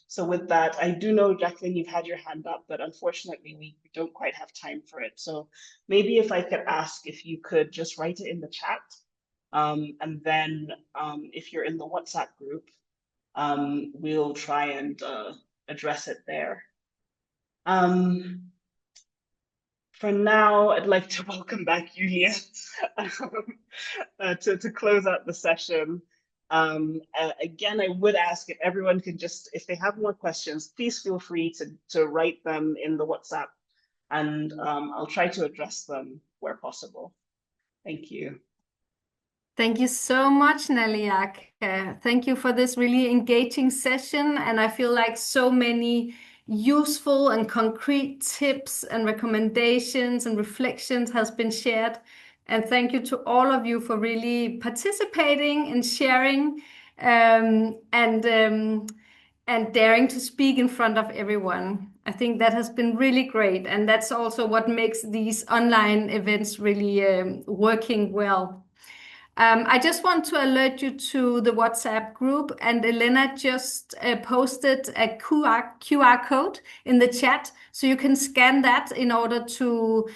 So with that, I do know, Jacqueline, you've had your hand up, but unfortunately we don't quite have time for it. So maybe if I could ask if you could just write it in the chat, and then if you're in the WhatsApp group, we'll try and address it there. For now, I'd like to welcome back Julia to close out the session. Again, I would ask if everyone could just, if they have more questions, please feel free to write them in the WhatsApp, and I'll try to address them where possible. Thank you. Thank you so much, Naliak. Thank you for this really engaging session, and I feel like so many useful and concrete tips and recommendations and reflections has been shared. And thank you to all of you for really participating and sharing, and daring to speak in front of everyone. I think that has been really great, and that's also what makes these online events really working well. I just want to alert you to the WhatsApp group, and Elena just posted a QR code in the chat, so you can scan that in order to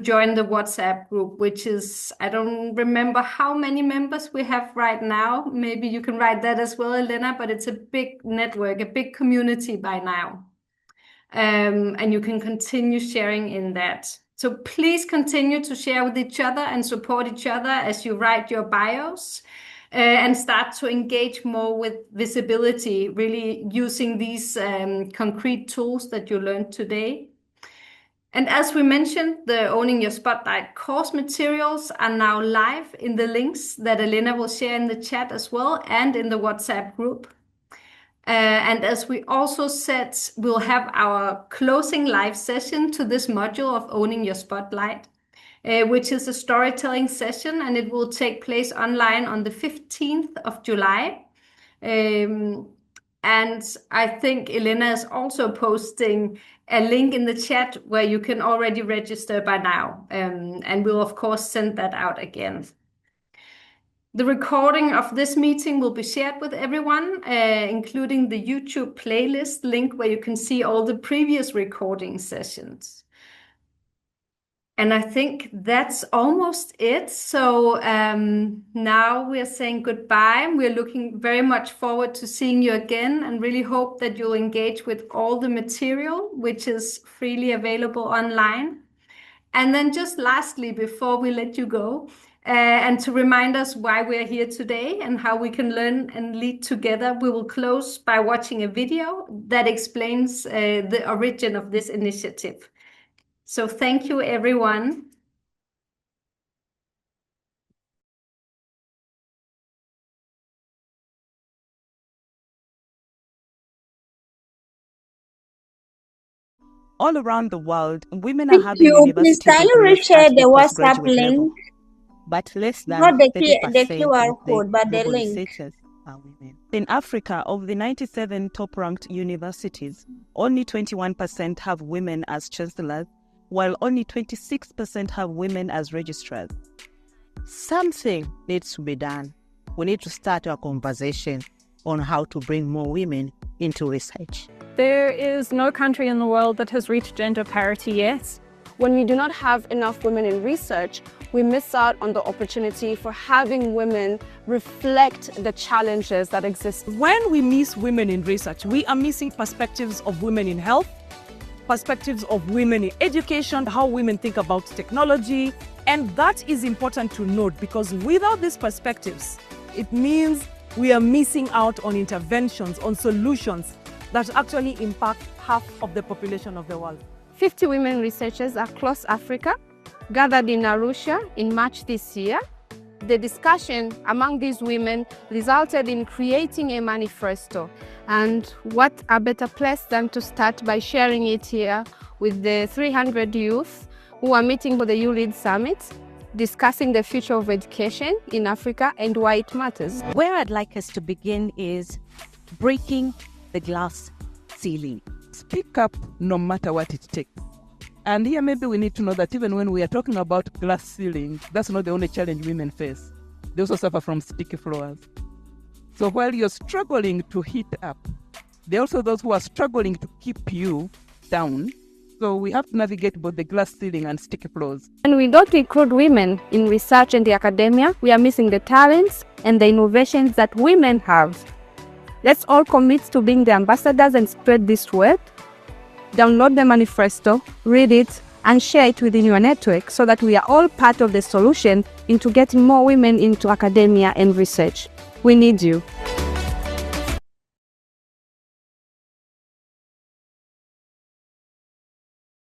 join the WhatsApp group, which is, I don't remember how many members we have right now. Maybe you can write that as well, Elena, but it's a big network, a big community by now. And you can continue sharing in that. So please continue to share with each other and support each other as you write your bios and start to engage more with visibility, really using these concrete tools that you learned today. And as we mentioned, the Owning Your Spotlight course materials are now live in the links that Elena will share in the chat as well and in the WhatsApp group. And as we also said, we'll have our closing live session to this module of Owning Your Spotlight, which is a storytelling session, and it will take place online on the 15th of July. And I think Elena is also posting a link in the chat where you can already register by now. And we'll, of course, send that out again. The recording of this meeting will be shared with everyone, including the YouTube playlist link where you can see all the previous recording sessions. And I think that's almost it. So now we're saying goodbye. We're looking very much forward to seeing you again, and really hope that you'll engage with all the material, which is freely available online. And then just lastly, before we let you go, and to remind us why we're here today and how we can learn and lead together, we will close by watching a video that explains the origin of this initiative. So thank you, everyone. All around the world, women are Thank having you. Please university can you degrees reshare at the WhatsApp postgraduate level, link? but less than Not the 30% QR of the code, but the global link. researchers are women. In Africa, of the 97 top-ranked universities, only 21% have women as chancellors, while only 26% have women as registrars. Something needs to be done. We need to start our conversation on how to bring more women into research. There is no country in the world that has reached gender parity yet. When we do not have enough women in research, we miss out on the opportunity for having women reflect the challenges that exist. When we miss women in research, we are missing perspectives of women in health, perspectives of women in education, how women think about technology. And that is important to note, because without these perspectives, it means we are missing out on interventions, on solutions that actually impact half of the population of the world. 50 women researchers across Africa gathered in Arusha in March this year. The discussion among these women resulted in creating a manifesto. And what a better place than to start by sharing it here with the 300 youth who are meeting for the YouLead Summit, discussing the future of education in Africa and why it matters. Where I'd like us to begin is breaking the glass ceiling. Speak up no matter what it takes. And here maybe we need to know that even when we are talking about glass ceiling, that's not the only challenge women face. They also suffer from sticky floors. So while you're struggling to heat up, there are also those who are struggling to keep you down. So we have to navigate both the glass ceiling and sticky floors. And we don't include women in research and the academia. We are missing the talents and the innovations that women have. Let's all commit to being the ambassadors and spread this word. Download the manifesto, read it, and share it within your network so that we are all part of the solution into getting more women into academia and research. We need you.